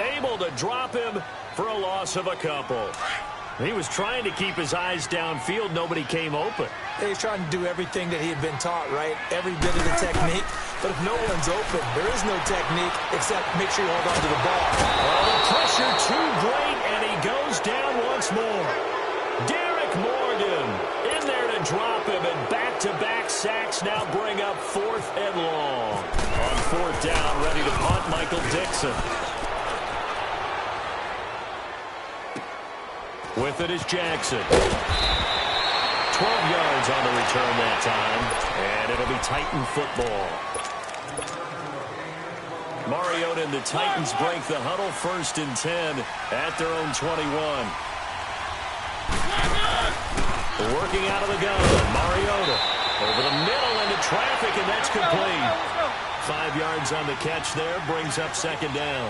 able to drop him for a loss of a couple. He was trying to keep his eyes downfield. Nobody came open. He's trying to do everything that he had been taught, right? Every bit of the technique. But if no one's open, there is no technique except make sure you hold on to the ball. Oh, the pressure too great, and he goes down once more. Derek Morgan in there to drop him, and back-to-back sacks now bring up 4th and long. On 4th down, ready to punt, Michael Dixon. With it is Jackson. 12 yards on the return that time, and it'll be Titan football. Mariota and the Titans break the huddle 1st and 10 at their own 21. Working out of the gun, Mariota over the middle into traffic, and that's complete. 5 yards on the catch there, brings up second down.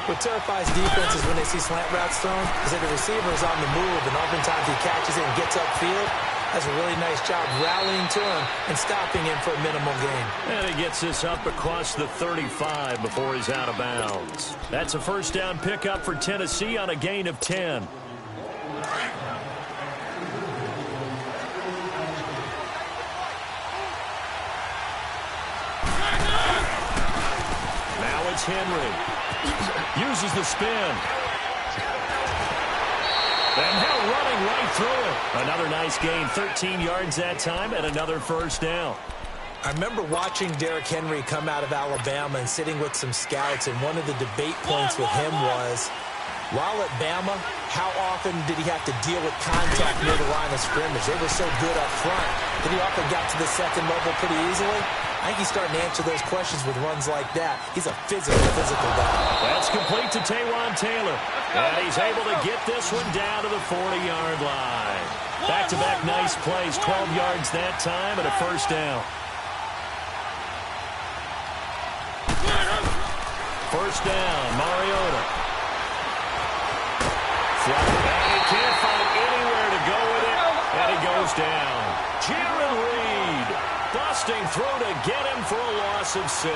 What terrifies defenses when they see slant routes thrown is that the receiver is on the move, and oftentimes he catches it and gets upfield. That's a really nice job rallying to him and stopping him for a minimal gain. And he gets this up across the 35 before he's out of bounds. That's a first down pickup for Tennessee on a gain of 10. Now it's Henry. Uses the spin. And now running right through it. Another nice gain, 13 yards that time, and another first down. I remember watching Derrick Henry come out of Alabama and sitting with some scouts, and one of the debate points with him was, while at Bama, how often did he have to deal with contact near the line of scrimmage? They were so good up front that he often got to the second level pretty easily. I think he's starting to answer those questions with runs like that. He's a physical guy. That's complete to Taywan Taylor. And he's able to get this one down to the 40-yard line. Back-to-back nice plays, 12 yards that time, and a first down. First down, Mariota. And he can't find anywhere to go with it, and he goes down. Jaron Reed busting through to get him for a loss of 6.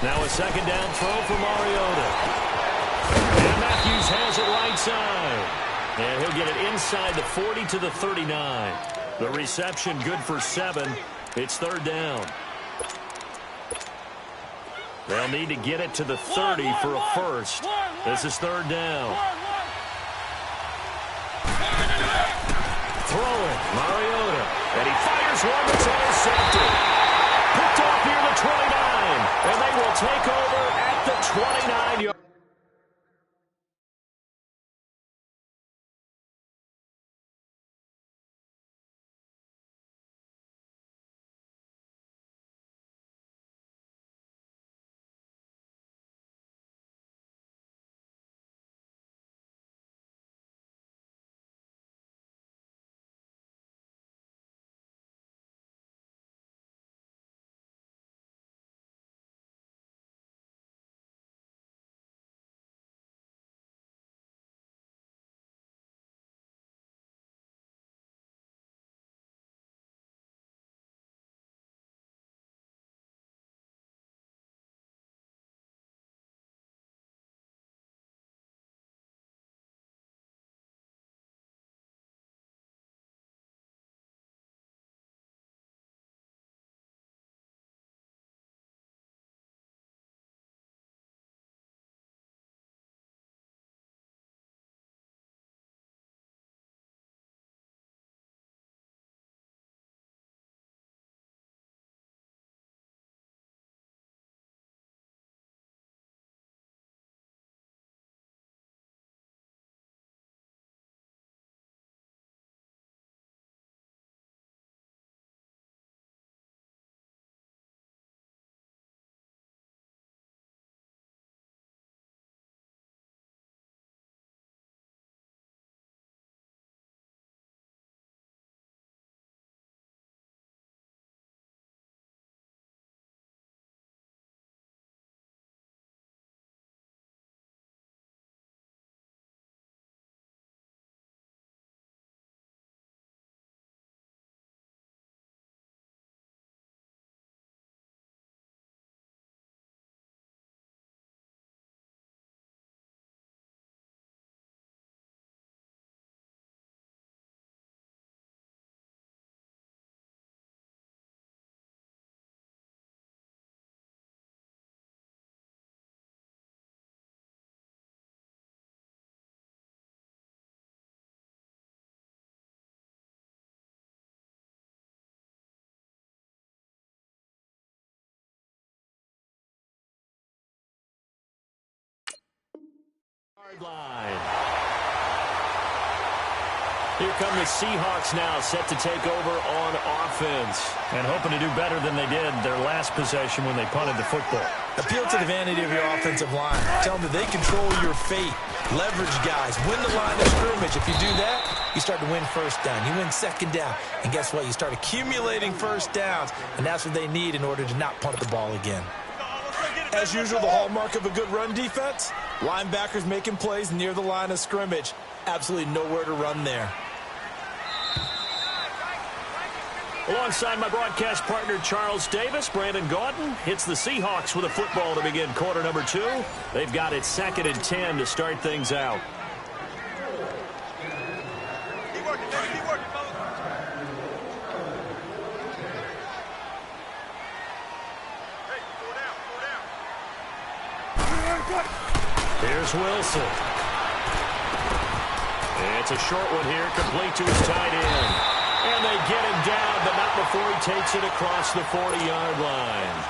Now a second down throw for Mariota. And Matthews has it right side. And he'll get it inside the 40 to the 39. The reception good for 7. It's third down. They'll need to get it to the 30 for a first. This is third down. Throwing, Mariota. And he fires one that's intercepted. Picked off near the 29. And they will take over at the 29-yard. Line. Here come the Seahawks now, set to take over on offense. And hoping to do better than they did their last possession when they punted the football. Appeal to the vanity of your offensive line. Tell them that they control your fate. Leverage guys. Win the line of scrimmage. If you do that, you start to win first down. You win second down. And guess what? You start accumulating first downs. And that's what they need in order to not punt the ball again. As usual, the hallmark of a good run defense, linebackers making plays near the line of scrimmage. Absolutely nowhere to run there. Alongside my broadcast partner, Charles Davis, Brandon Gaudin hits the Seahawks with a football to begin quarter number 2. They've got it 2nd and 10 to start things out. Keep working, David. Keep working, fellas. Hey, go down. Here's Wilson. It's a short one here, complete to his tight end. And they get him down, but not before he takes it across the 40-yard line.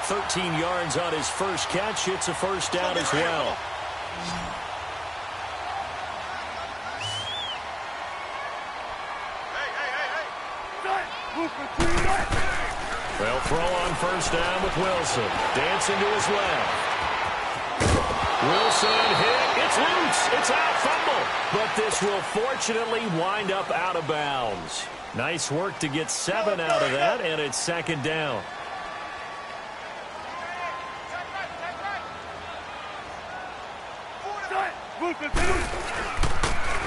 13 yards on his first catch. It's a first down as well. They'll throw on first down with Wilson. Dancing to his left. Wilson hit. It's loose. It's out. Fumble. But this will fortunately wind up out of bounds. Nice work to get 7 out of that, and it's 2nd down.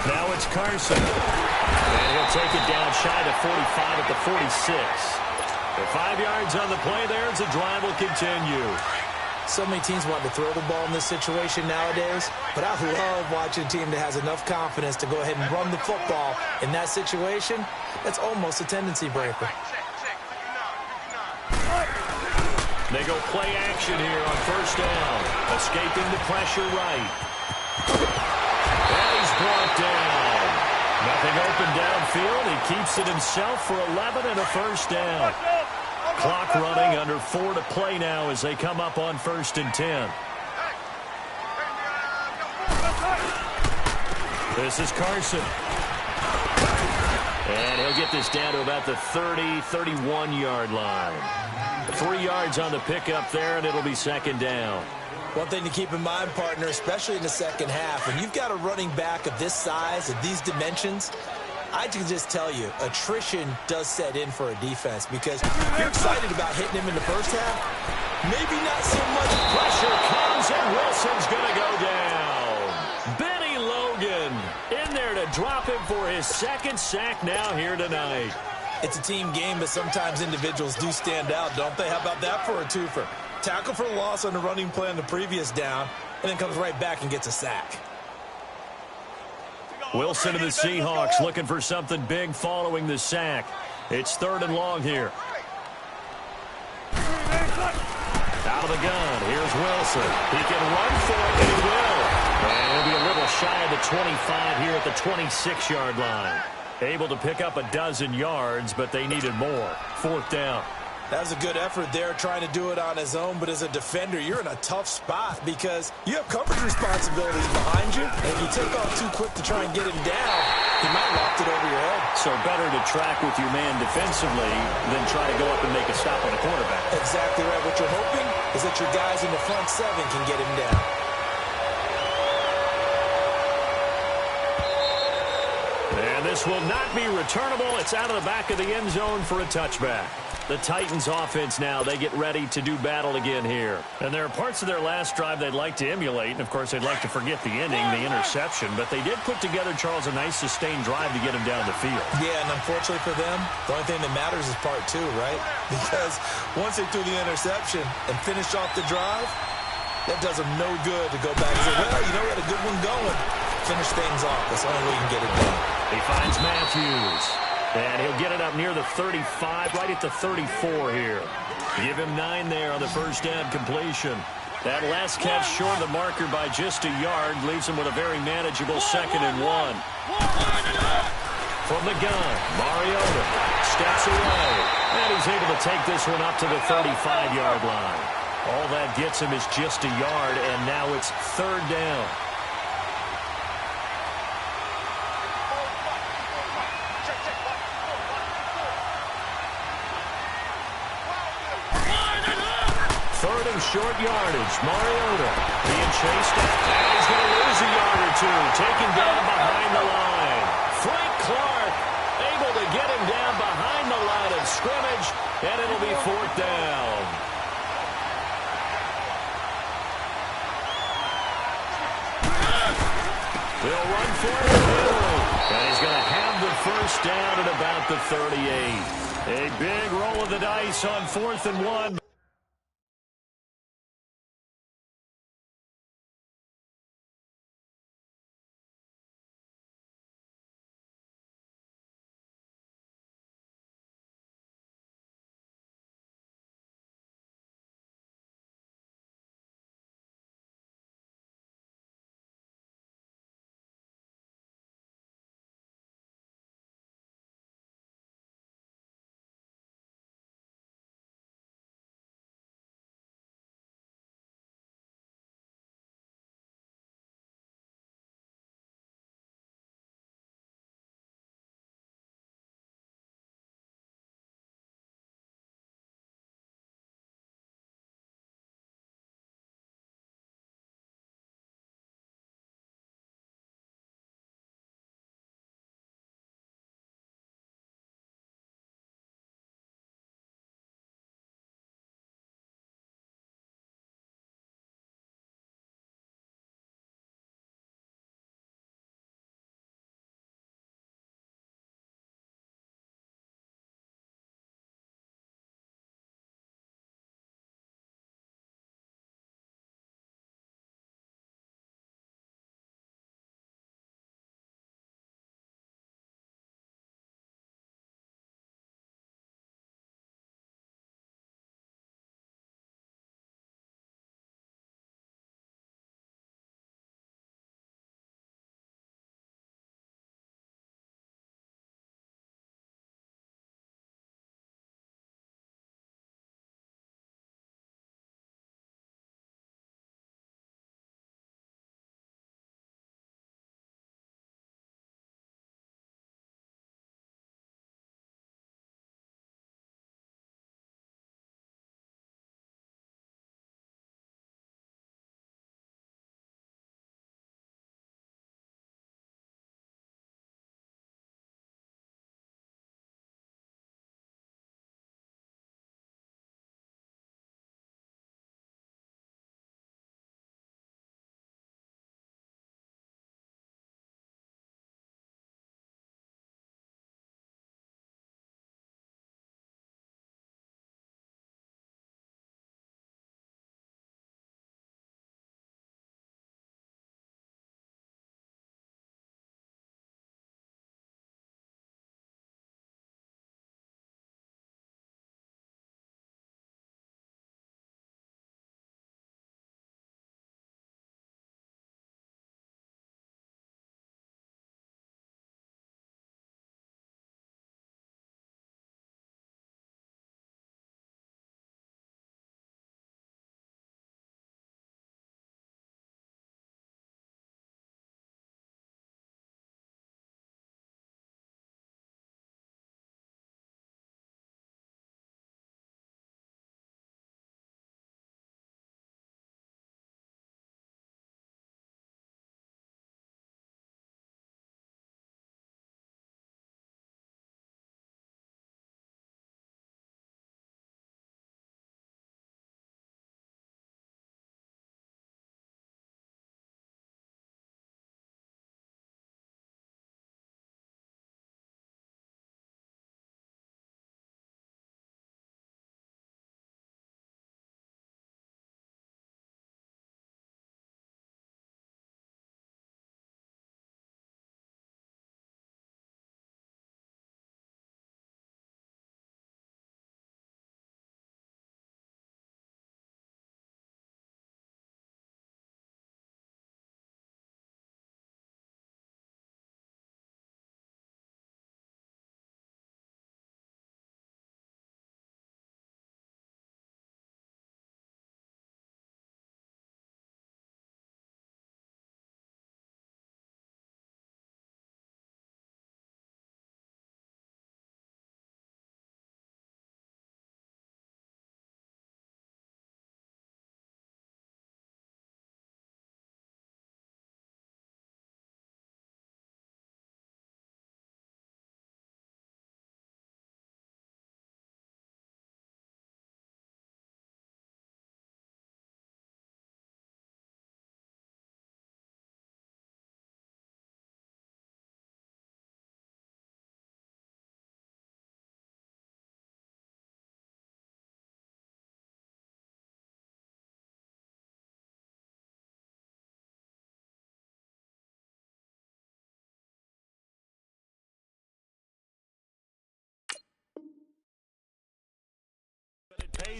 Now it's Carson. And he'll take it down shy to 45 at the 46. The 5 yards on the play there as the drive will continue. So many teams want to throw the ball in this situation nowadays, but I love watching a team that has enough confidence to go ahead and run the football in that situation. That's almost a tendency breaker. They go play action here on first down. Escaping the pressure right. And he's brought down. Nothing open downfield. He keeps it himself for 11 and a first down. Clock running, under 4 to play now as they come up on 1st and 10. This is Carson. And he'll get this down to about the 30, 31-yard line. 3 yards on the pickup there, and it'll be 2nd down. One thing to keep in mind, partner, especially in the second half, when you've got a running back of this size, of these dimensions, I can just tell you, attrition does set in for a defense because you're excited about hitting him in the first half. Maybe not so much. Pressure comes, and Wilson's going to go down. Benny Logan in there to drop him for his 2nd sack now here tonight. It's a team game, but sometimes individuals do stand out, don't they? How about that for a twofer? Tackle for loss on the running play on the previous down, and then comes right back and gets a sack. Wilson and the Seahawks looking for something big following the sack. It's 3rd and long here. Out of the gun. Here's Wilson. He can run for it, and he will. And he'll be a little shy of the 25 here at the 26-yard line. Able to pick up a dozen yards, but they needed more. 4th down. That was a good effort there, trying to do it on his own, but as a defender, you're in a tough spot because you have coverage responsibilities behind you, and if you take off too quick to try and get him down, he might loft it over your head. So better to track with your man defensively than try to go up and make a stop on the quarterback. Exactly right. What you're hoping is that your guys in the front 7 can get him down. And this will not be returnable. It's out of the back of the end zone for a touchback. The Titans offense now, they get ready to do battle again here. And there are parts of their last drive they'd like to emulate. And, of course, they'd like to forget the inning, the interception. But they did put together, Charles, a nice sustained drive to get him down the field. Yeah, and unfortunately for them, the only thing that matters is part 2, right? Because once they threw the interception and finished off the drive, that does them no good to go back and say, well, you know, we had a good one going. Finish things off. That's the only way you can get it done. He finds Matthews. And he'll get it up near the 35, right at the 34 here. Give him 9 there on the first down completion. That last catch short of the marker by just a yard leaves him with a very manageable 2nd and 1. From the gun, Mariota steps away. And he's able to take this one up to the 35-yard line. All that gets him is just a yard, and now it's 3rd down. getting short yardage. Mariota being chased up. And he's going to lose a yard or two. Taken down behind the line. Frank Clark able to get him down behind the line of scrimmage, and it'll be 4th down. He'll run for it. And he's going to have the first down at about the 38. A big roll of the dice on 4th and 1.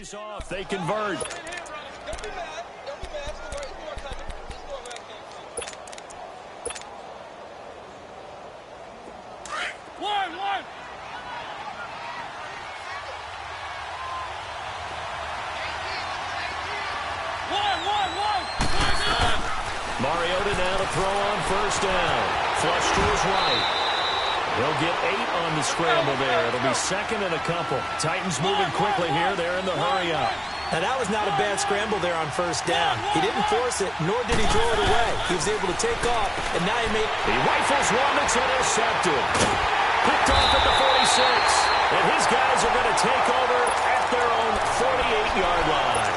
Face off. They convert. Don't be mad. Don't be mad. It's more coming. This is where it came from. One. Mariota now to throw on first down. Flush to his right. He'll get 8 on the scramble there. It'll be second and a couple. Titans moving quickly here. They're in the hurry up. Now, that was not a bad scramble there on first down. He didn't force it, nor did he throw it away. He was able to take off, and now he rifles one that's intercepted. Picked off at the 46. And his guys are going to take over at their own 48-yard line.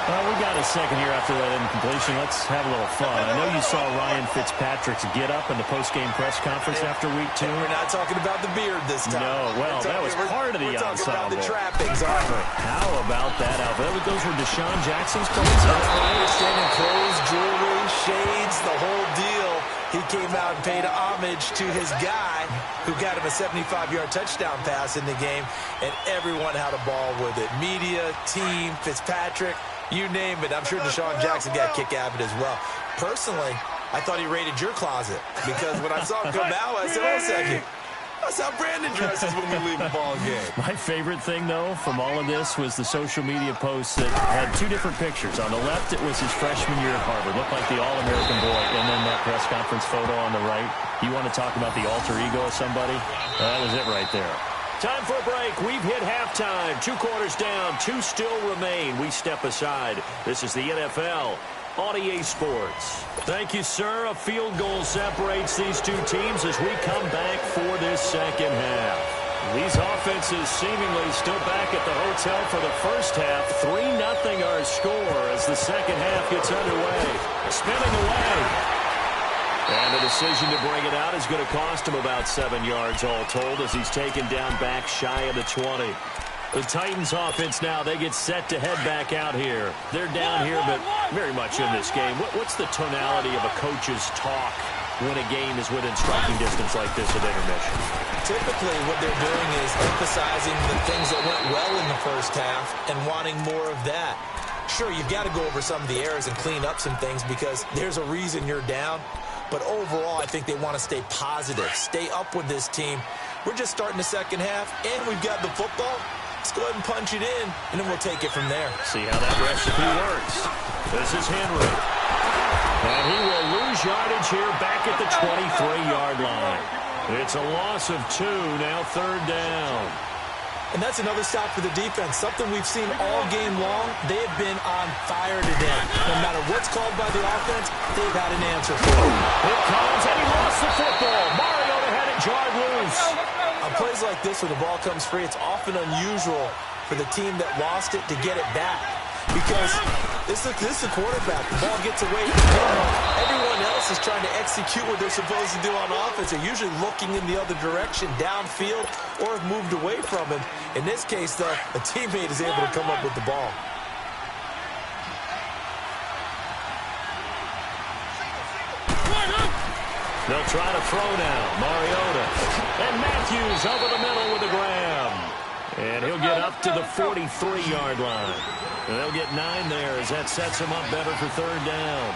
Well, we got a second here after that incompletion. Let's have a little fun. I know you saw Ryan Fitzpatrick's get-up in the post-game press conference after Week 2. We're not talking about the beard this time. No, well, that was part of the ensemble. We're talking about the trappings, aren't we? How about that outfit? Those were Deshaun Jackson's clothes. Understanding clothes, jewelry, shades, the whole deal. He came out and paid homage to his guy who got him a 75-yard touchdown pass in the game, and everyone had a ball with it. Media, team, Fitzpatrick, you name it. I'm sure Deshaun Jackson got a kick out of it as well. Personally, I thought he raided your closet because when I saw him come out, I said, wait a second. That's how Brandon dresses when we leave the ball game. My favorite thing, though, from all of this was the social media posts that had 2 different pictures. On the left, it was his freshman year at Harvard. Looked like the All-American boy. And then that press conference photo on the right. You want to talk about the alter ego of somebody? That was it right there. Time for a break. We've hit halftime. 2 quarters down. 2 still remain. We step aside. This is the NFL on EA Sports. Thank you, sir. A field goal separates these 2 teams as we come back for this second half. These offenses seemingly still back at the hotel for the first half. 3-0 our score as the second half gets underway. Spinning away. And the decision to bring it out is going to cost him about 7 yards all told as he's taken down back shy of the 20. The Titans offense now, they get set to head back out here. They're down here, but very much in this game. What's the tonality of a coach's talk when a game is within striking distance like this at intermission? Typically, what they're doing is emphasizing the things that went well in the first half and wanting more of that. Sure, you've got to go over some of the errors and clean up some things because there's a reason you're down. But overall, I think they want to stay positive, stay up with this team. We're just starting the second half, and we've got the football. Let's go ahead and punch it in, and then we'll take it from there. See how that recipe works. This is Henry. And he will lose yardage here back at the 23-yard line. It's a loss of 2, now 3rd down. And that's another stop for the defense, something we've seen all game long. They have been on fire today. No matter what's called by the offense, they've had an answer for it. Here comes, and he lost the football. Mariota had it jarred loose. On plays like this where the ball comes free, it's often unusual for the team that lost it to get it back. Because this is the quarterback. The ball gets away from him. Everyone else is trying to execute what they're supposed to do on offense. They're usually looking in the other direction, downfield, or have moved away from him. In this case, though, a teammate is able to come up with the ball. They'll try to throw now. Mariota. And Matthews over the middle with a grab. And he'll get up to the 43-yard line. And they'll get 9 there as that sets him up better for 3rd down.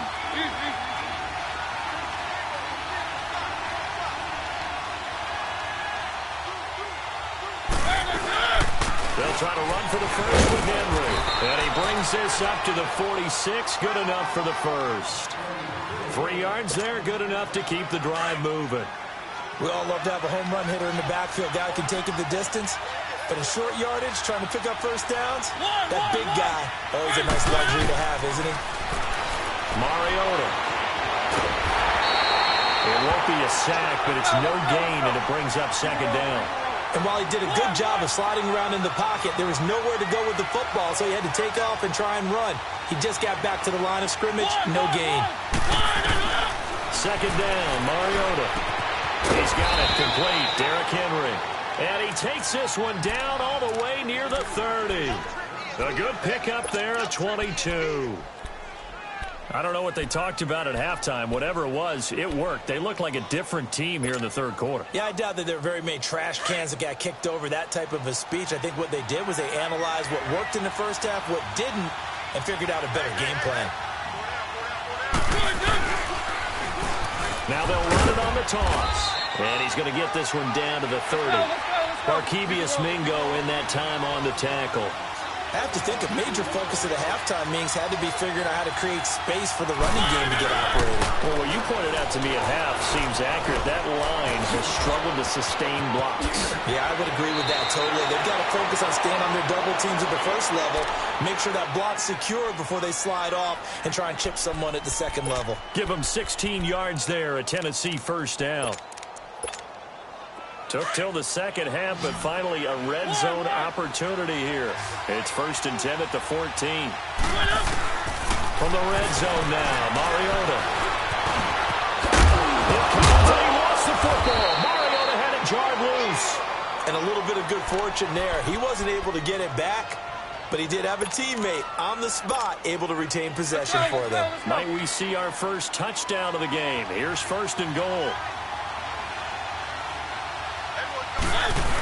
They'll try to run for the first with Henry. And he brings this up to the 46. Good enough for the first. 3 yards there, good enough to keep the drive moving. We all love to have a home run hitter in the backfield. Guy can take it the distance. But in short yardage, trying to pick up first downs, that big guy, always a nice luxury to have, isn't he? Mariota. It won't be a sack, but it's no gain, and it brings up 2nd down. And while he did a good job of sliding around in the pocket, there was nowhere to go with the football, so he had to take off and try and run. He just got back to the line of scrimmage, no gain. 2nd down, Mariota. He's got it complete, Derrick Henry. And he takes this one down all the way near the 30. A good pickup there at 22. I don't know what they talked about at halftime. Whatever it was, it worked. They looked like a different team here in the third quarter. Yeah, I doubt that there were very many trash cans that got kicked over, that type of a speech. I think what they did was they analyzed what worked in the first half, what didn't, and figured out a better game plan. Now they'll run it on the toss. And he's going to get this one down to the 30. Markevius Mingo in that time on the tackle. I have to think a major focus of the halftime meetings had to be figuring out how to create space for the running game to get operated. Well, what you pointed out to me at half seems accurate. That line has struggled to sustain blocks. Yeah, I would agree with that totally. They've got to focus on staying on their double teams at the first level, make sure that block's secured before they slide off and try and chip someone at the second level. Give them 16 yards there, a Tennessee first down. Took till the second half, but finally a red zone opportunity here. It's 1st and 10 at the 14. From the red zone now, Mariota. Here comes, and he lost the football. Mariota had it jarred loose. And a little bit of good fortune there. He wasn't able to get it back, but he did have a teammate on the spot able to retain possession for them. Might we see our first touchdown of the game? Here's 1st and goal.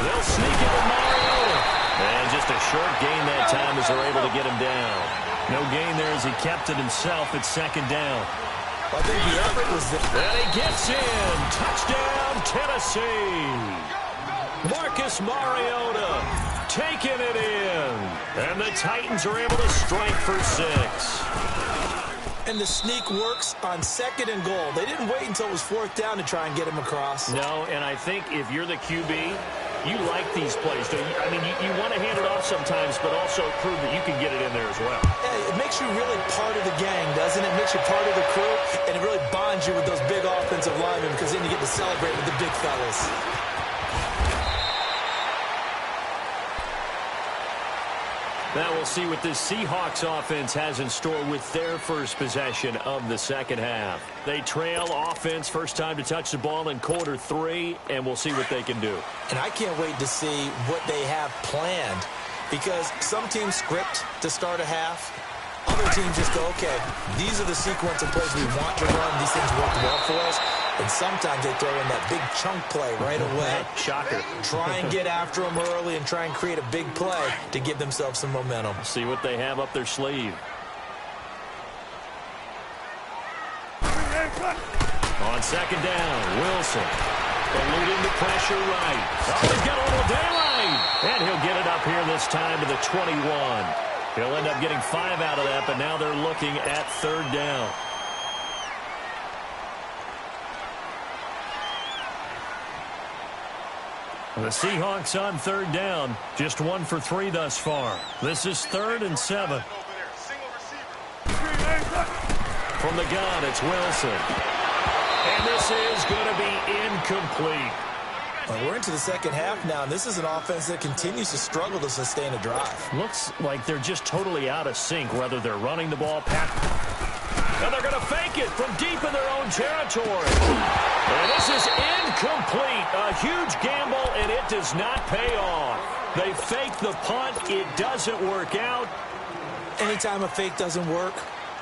They'll sneak it with Mariota. And just a short gain that time as they're able to get him down. No gain there as he kept it himself at 2nd down. I think the effort was there. And he gets in. Touchdown, Tennessee. Marcus Mariota taking it in. And the Titans are able to strike for 6. And the sneak works on 2nd and goal. They didn't wait until it was 4th down to try and get him across. No, and I think if you're the QB, you like these plays, don't you? I mean, you want to hand it off sometimes, but also prove that you can get it in there as well. Yeah, it makes you really part of the gang, doesn't it? It makes you part of the crew, and it really bonds you with those big offensive linemen because then you get to celebrate with the big fellas. Now we'll see what this Seahawks offense has in store with their first possession of the second half. They trail offense, first time to touch the ball in quarter 3, and we'll see what they can do. And I can't wait to see what they have planned because some teams script to start a half. Other teams just go, okay, these are the sequence of plays we want to run. These things work well for us. And sometimes they throw in that big chunk play right away. Shocker. Try and get after them early and try and create a big play to give themselves some momentum. See what they have up their sleeve. On 2nd down, Wilson. Eluding the pressure right. Oh, he's got a little daylight. And he'll get it up here this time to the 21. He'll end up getting 5 out of that, but now they're looking at 3rd down. The Seahawks on 3rd down, just 1 for 3 thus far. This is 3rd and 7. From the gun, it's Wilson. And this is going to be incomplete. Well, we're into the second half now, and this is an offense that continues to struggle to sustain a drive. Looks like they're just totally out of sync, whether they're running the ball, and they're going to fake it from deep in their own territory. And this is incomplete. A huge gamble, and it does not pay off. They fake the punt. It doesn't work out. Anytime a fake doesn't work,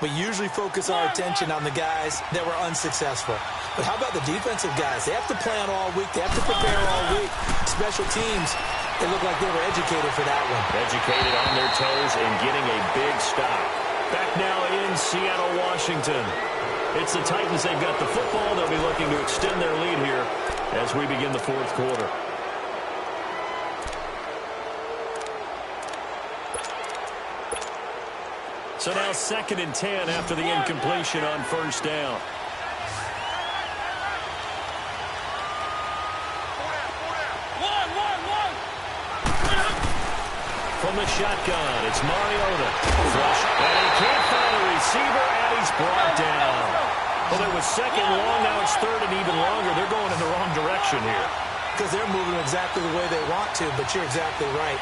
we usually focus our attention on the guys that were unsuccessful. But how about the defensive guys? They have to plan all week. They have to prepare all week. Special teams, they look like they were educated for that one. Educated on their toes and getting a big stop. Back now in Seattle, Washington. It's the Titans. They've got the football. They'll be looking to extend their lead here as we begin the 4th quarter. So now 2nd and 10 after the incompletion on 1st down. From the shotgun, it's Mariota. Flush, and he can't find a receiver, and he's brought down. Well, it was 2nd long, now it's 3rd and even longer. They're going in the wrong direction here. Because they're moving exactly the way they want to, but you're exactly right.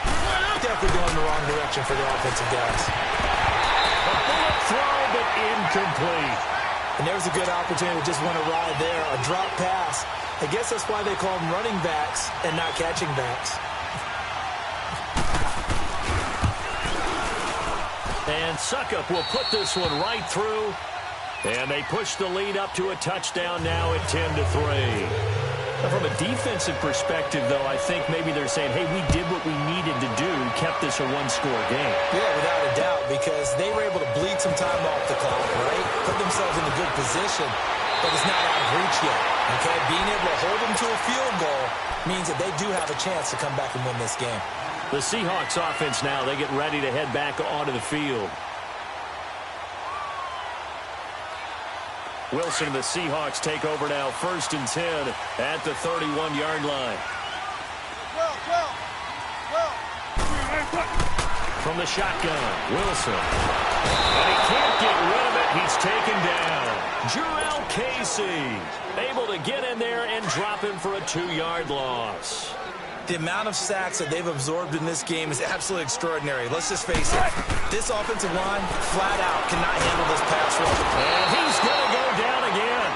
Definitely going in the wrong direction for the offensive guys. A bullet throw, but incomplete. And there's a good opportunity to just want to ride there. A drop pass. I guess that's why they call them running backs and not catching backs. And Suckup will put this one right through. And they push the lead up to a touchdown now at 10-3. From a defensive perspective, though, I think maybe they're saying, hey, we did what we needed to do, kept this a one-score game. Yeah, without a doubt, because they were able to bleed some time off the clock, right? Put themselves in a good position, but it's not out of reach yet, okay? Being able to hold them to a field goal means that they do have a chance to come back and win this game. The Seahawks offense now, they get ready to head back onto the field. Wilson and the Seahawks take over now, 1st and 10 at the 31-yard line. From the shotgun, Wilson. And he can't get rid of it. He's taken down. Jurrell Casey able to get in there and drop him for a 2-yard loss. The amount of sacks that they've absorbed in this game is absolutely extraordinary. Let's just face it. This offensive line, flat out, cannot handle this pass rush. And he's going to go down again.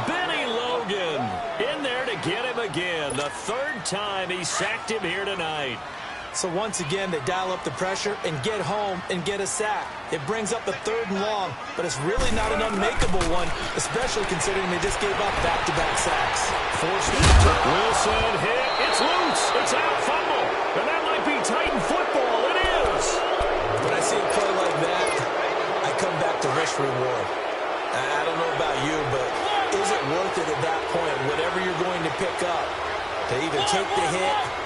Benny Logan in there to get him again. The 3rd time he sacked him here tonight. So once again, they dial up the pressure and get home and get a sack. It brings up the 3rd and long, but it's really not an unmakeable one, especially considering they just gave up back-to-back sacks. Forced into Wilson, hit, it's loose, it's out, fumble, and that might be Titan football. It is. When I see a play like that, I come back to risk-reward. I don't know about you, but is it worth it at that point, whatever you're going to pick up, to either take the hit,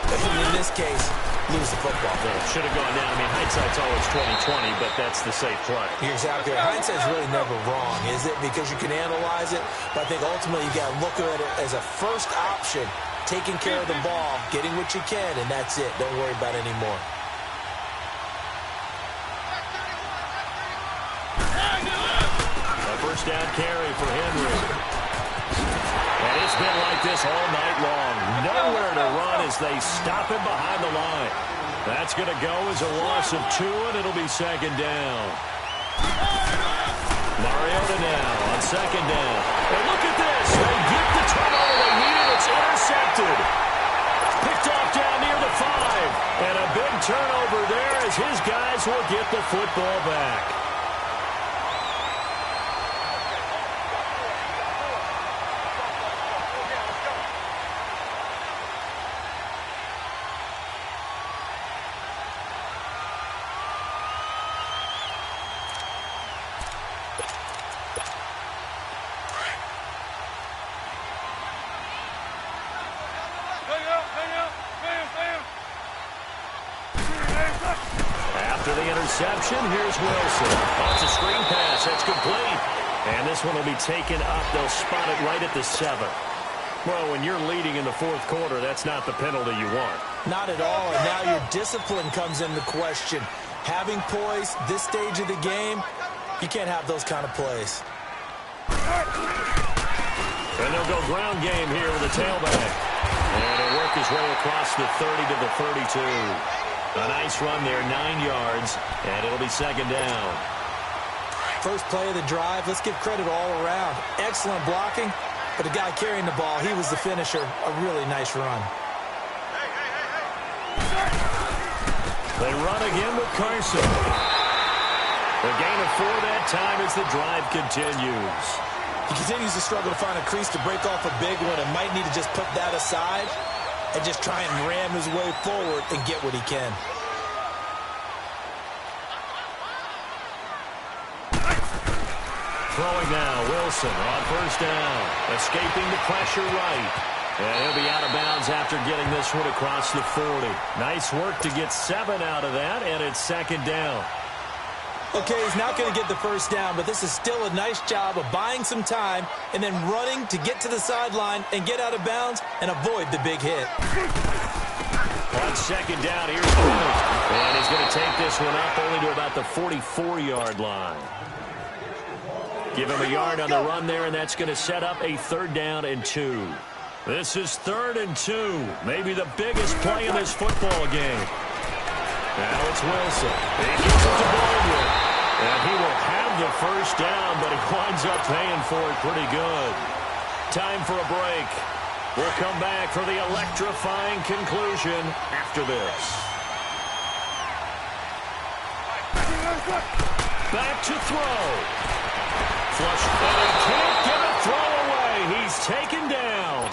and in this case, lose the football. Yeah, should have gone down. I mean, hindsight's always 20/20, but that's the safe play. You're exactly right. Hindsight's really never wrong, is it? Because you can analyze it, but I think ultimately you got to look at it as a first option, taking care of the ball, getting what you can, and that's it. Don't worry about it anymore. A first down carry for Henry. And it's been like this all night long. Nowhere to run as they stop him behind the line. That's going to go as a loss of 2, and it'll be 2nd down. Mariota now on 2nd down. And look at this. They get the turnover they needed. It's intercepted. Picked off down near the 5. And a big turnover there as his guys will get the football back. After the interception, here's Wilson. Oh, it's a screen pass. That's complete. And this one will be taken up. They'll spot it right at the 7. Well, when you're leading in the 4th quarter, that's not the penalty you want. Not at all. And now your discipline comes into question. Having poise this stage of the game, you can't have those kind of plays. And they'll go ground game here with the tailback. And he'll work his way across the 30 to the 32. A nice run there, 9 yards, and it'll be 2nd down. First play of the drive, let's give credit all around. Excellent blocking, but the guy carrying the ball, he was the finisher. A really nice run. They run again with Carson. The gain of 4 that time as the drive continues. He continues to struggle to find a crease to break off a big one and might need to just put that aside and just try and ram his way forward and get what he can. Throwing now, Wilson on 1st down. Escaping the pressure right. And he'll be out of bounds after getting this one across the 40. Nice work to get 7 out of that, and it's 2nd down. Okay, he's not going to get the first down, but this is still a nice job of buying some time and then running to get to the sideline and get out of bounds and avoid the big hit. On 2nd down, here's Bennett. And he's going to take this one up only to about the 44-yard line. Give him a yard on the run there, and that's going to set up a 3rd down and 2. This is 3rd and 2. Maybe the biggest play in this football game. Now it's Wilson. He gets it to Baldwin. And he will have the first down, but he winds up paying for it pretty good. Time for a break. We'll come back for the electrifying conclusion after this. Back to throw. flush. And he can't get a throw away. He's taken down.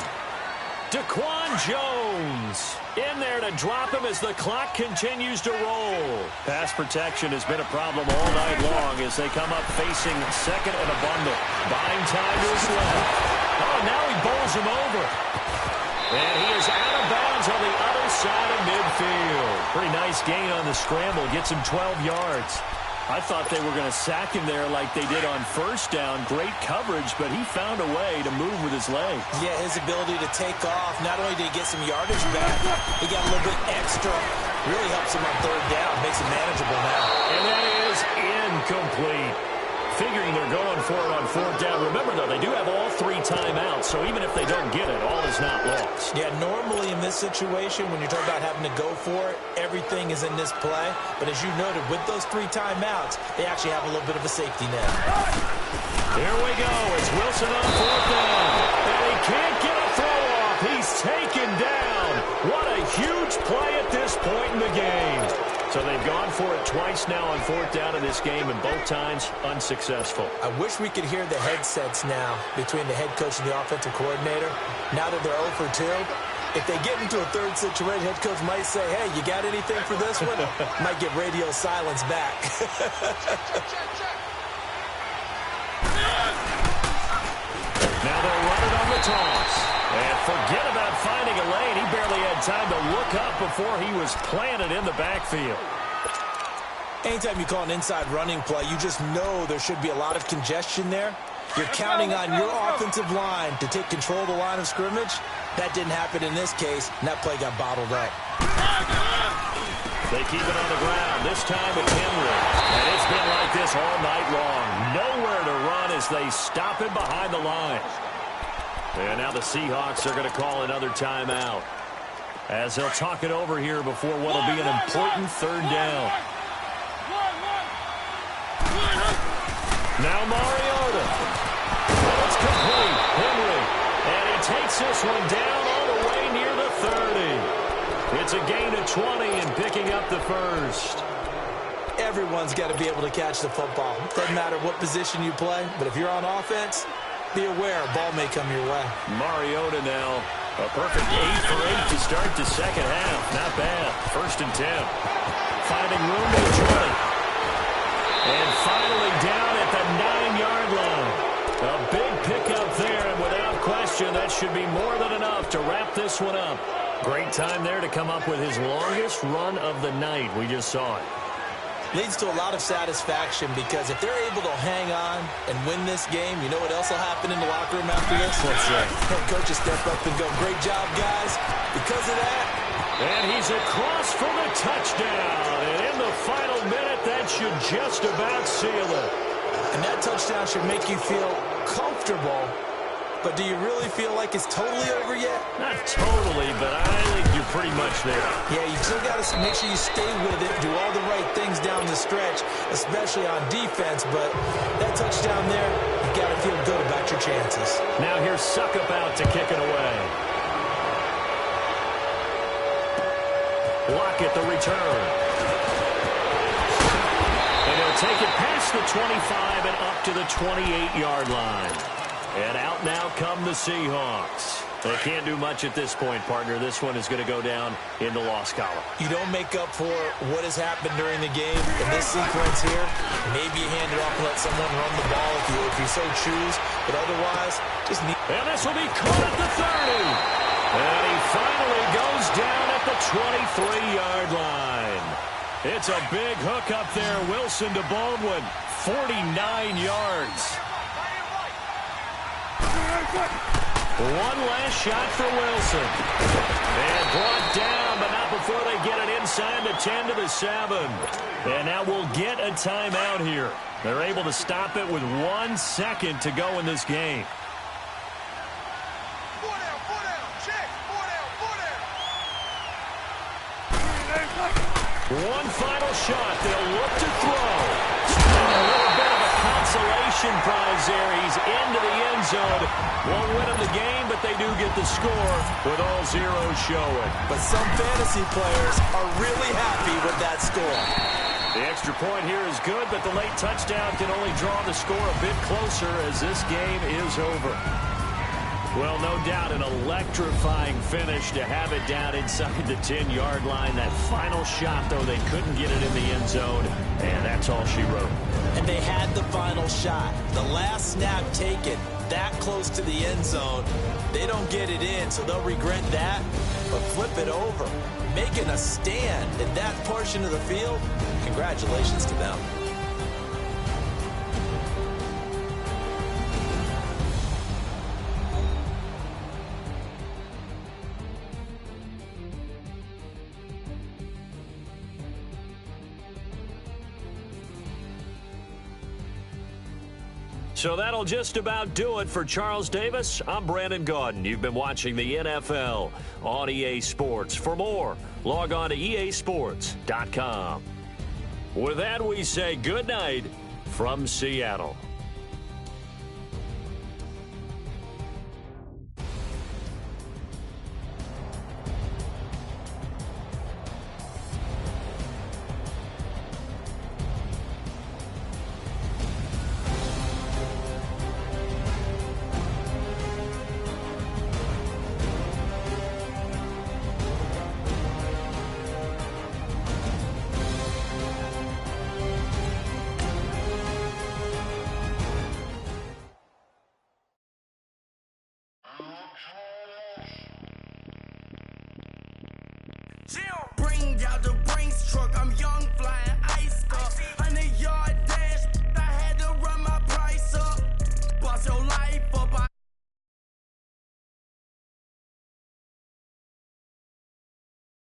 Daquan Jones in there to drop him as the clock continues to roll. Pass protection has been a problem all night long as they come up facing second and a bundle. Buying time to his left. Oh, now he bowls him over. And he is out of bounds on the other side of midfield. Pretty nice gain on the scramble. Gets him 12 yards. I thought they were going to sack him there like they did on first down. Great coverage, but he found a way to move with his leg. Yeah, his ability to take off. Not only did he get some yardage back, he got a little bit extra. Really helps him on third down. Makes it manageable now. And that is incomplete. Figuring they're going for it on fourth down. Remember, though, they do have all 3 timeouts, so even if they don't get it, all is not lost. Yeah, normally in this situation, when you're talking about having to go for it, everything is in this play. But as you noted, with those 3 timeouts, they actually have a little bit of a safety net. Here we go. It's Wilson on fourth down. And he can't get a throw off. He's taken down. What a huge play at this point in the game. So they've gone for it twice now on fourth down in this game, and both times unsuccessful. I wish we could hear the headsets now between the head coach and the offensive coordinator. Now that they're 0 for 2, if they get into a third situation, head coach might say, hey, you got anything for this one? Might get radio silence back. Now they'll run it on the toss. And forget about finding a lane. He barely had time to look up before he was planted in the backfield. Anytime you call an inside running play, you just know there should be a lot of congestion there. You're counting on your offensive line to take control of the line of scrimmage. That didn't happen in this case, and that play got bottled up. They keep it on the ground, this time with Henry. And it's been like this all night long. Nowhere to run as they stop him behind the line. And now the Seahawks are going to call another timeout, as they'll talk it over here before what will be an important third down. Now Mariota. And it's complete. Henry. And he takes this one down all the way near the 30. It's a gain of 20 and picking up the first. Everyone's got to be able to catch the football. Doesn't matter what position you play, but if you're on offense, be aware a ball may come your way. Mariota now, a perfect 8 for 8 to start the second half. Not bad. 1st and 10. Finding room to the 20. And finally down at the 9-yard line. A big pickup there, and without question, that should be more than enough to wrap this one up. Great time there to come up with his longest run of the night. We just saw it. Leads to a lot of satisfaction, because if they're able to hang on and win this game, you know what else will happen in the locker room after this? What's that? Head coach will step up and go, great job, guys. Because of that. And he's across for the touchdown. And in the final minute, that should just about seal it. And that touchdown should make you feel comfortable. But do you really feel like it's totally over yet? Not totally, but I think you're pretty much there. Yeah, you still got to make sure you stay with it, do all the right things down the stretch, especially on defense. But that touchdown there, you got to feel good about your chances. Now here's Suckup out to kick it away. Lockett the return. And he'll take it past the 25 and up to the 28-yard line. And out now come the Seahawks. They can't do much at this point, partner. This one is going to go down in the loss column. You don't make up for what has happened during the game in this sequence here. Maybe you hand it off and let someone run the ball if you so choose. But otherwise, just need... And this will be caught at the 30. And he finally goes down at the 23-yard line. It's a big hook up there. Wilson to Baldwin. 49 yards. One last shot for Wilson. And brought down, but not before they get it inside the 10 to the 7. And now we'll get a timeout here. They're able to stop it with 1 second to go in this game. One final shot. They'll look to throw. And a little bit of a consolation prize there. He's into the end zone. Won't win them the game, but they do get the score with all zeros showing. But some fantasy players are really happy with that score. The extra point here is good, but the late touchdown can only draw the score a bit closer as this game is over. Well, no doubt an electrifying finish to have it down inside the 10-yard line. That final shot, though, they couldn't get it in the end zone, and that's all she wrote. And they had the final shot. The last snap taken that close to the end zone. They don't get it in, so they'll regret that, but flip it over. Making a stand in that portion of the field, congratulations to them. So that'll just about do it for Charles Davis. I'm Brandon Gaudin. You've been watching the NFL on EA Sports. For more, log on to easports.com. With that, we say good night from Seattle. Bring out the Brinks truck, I'm young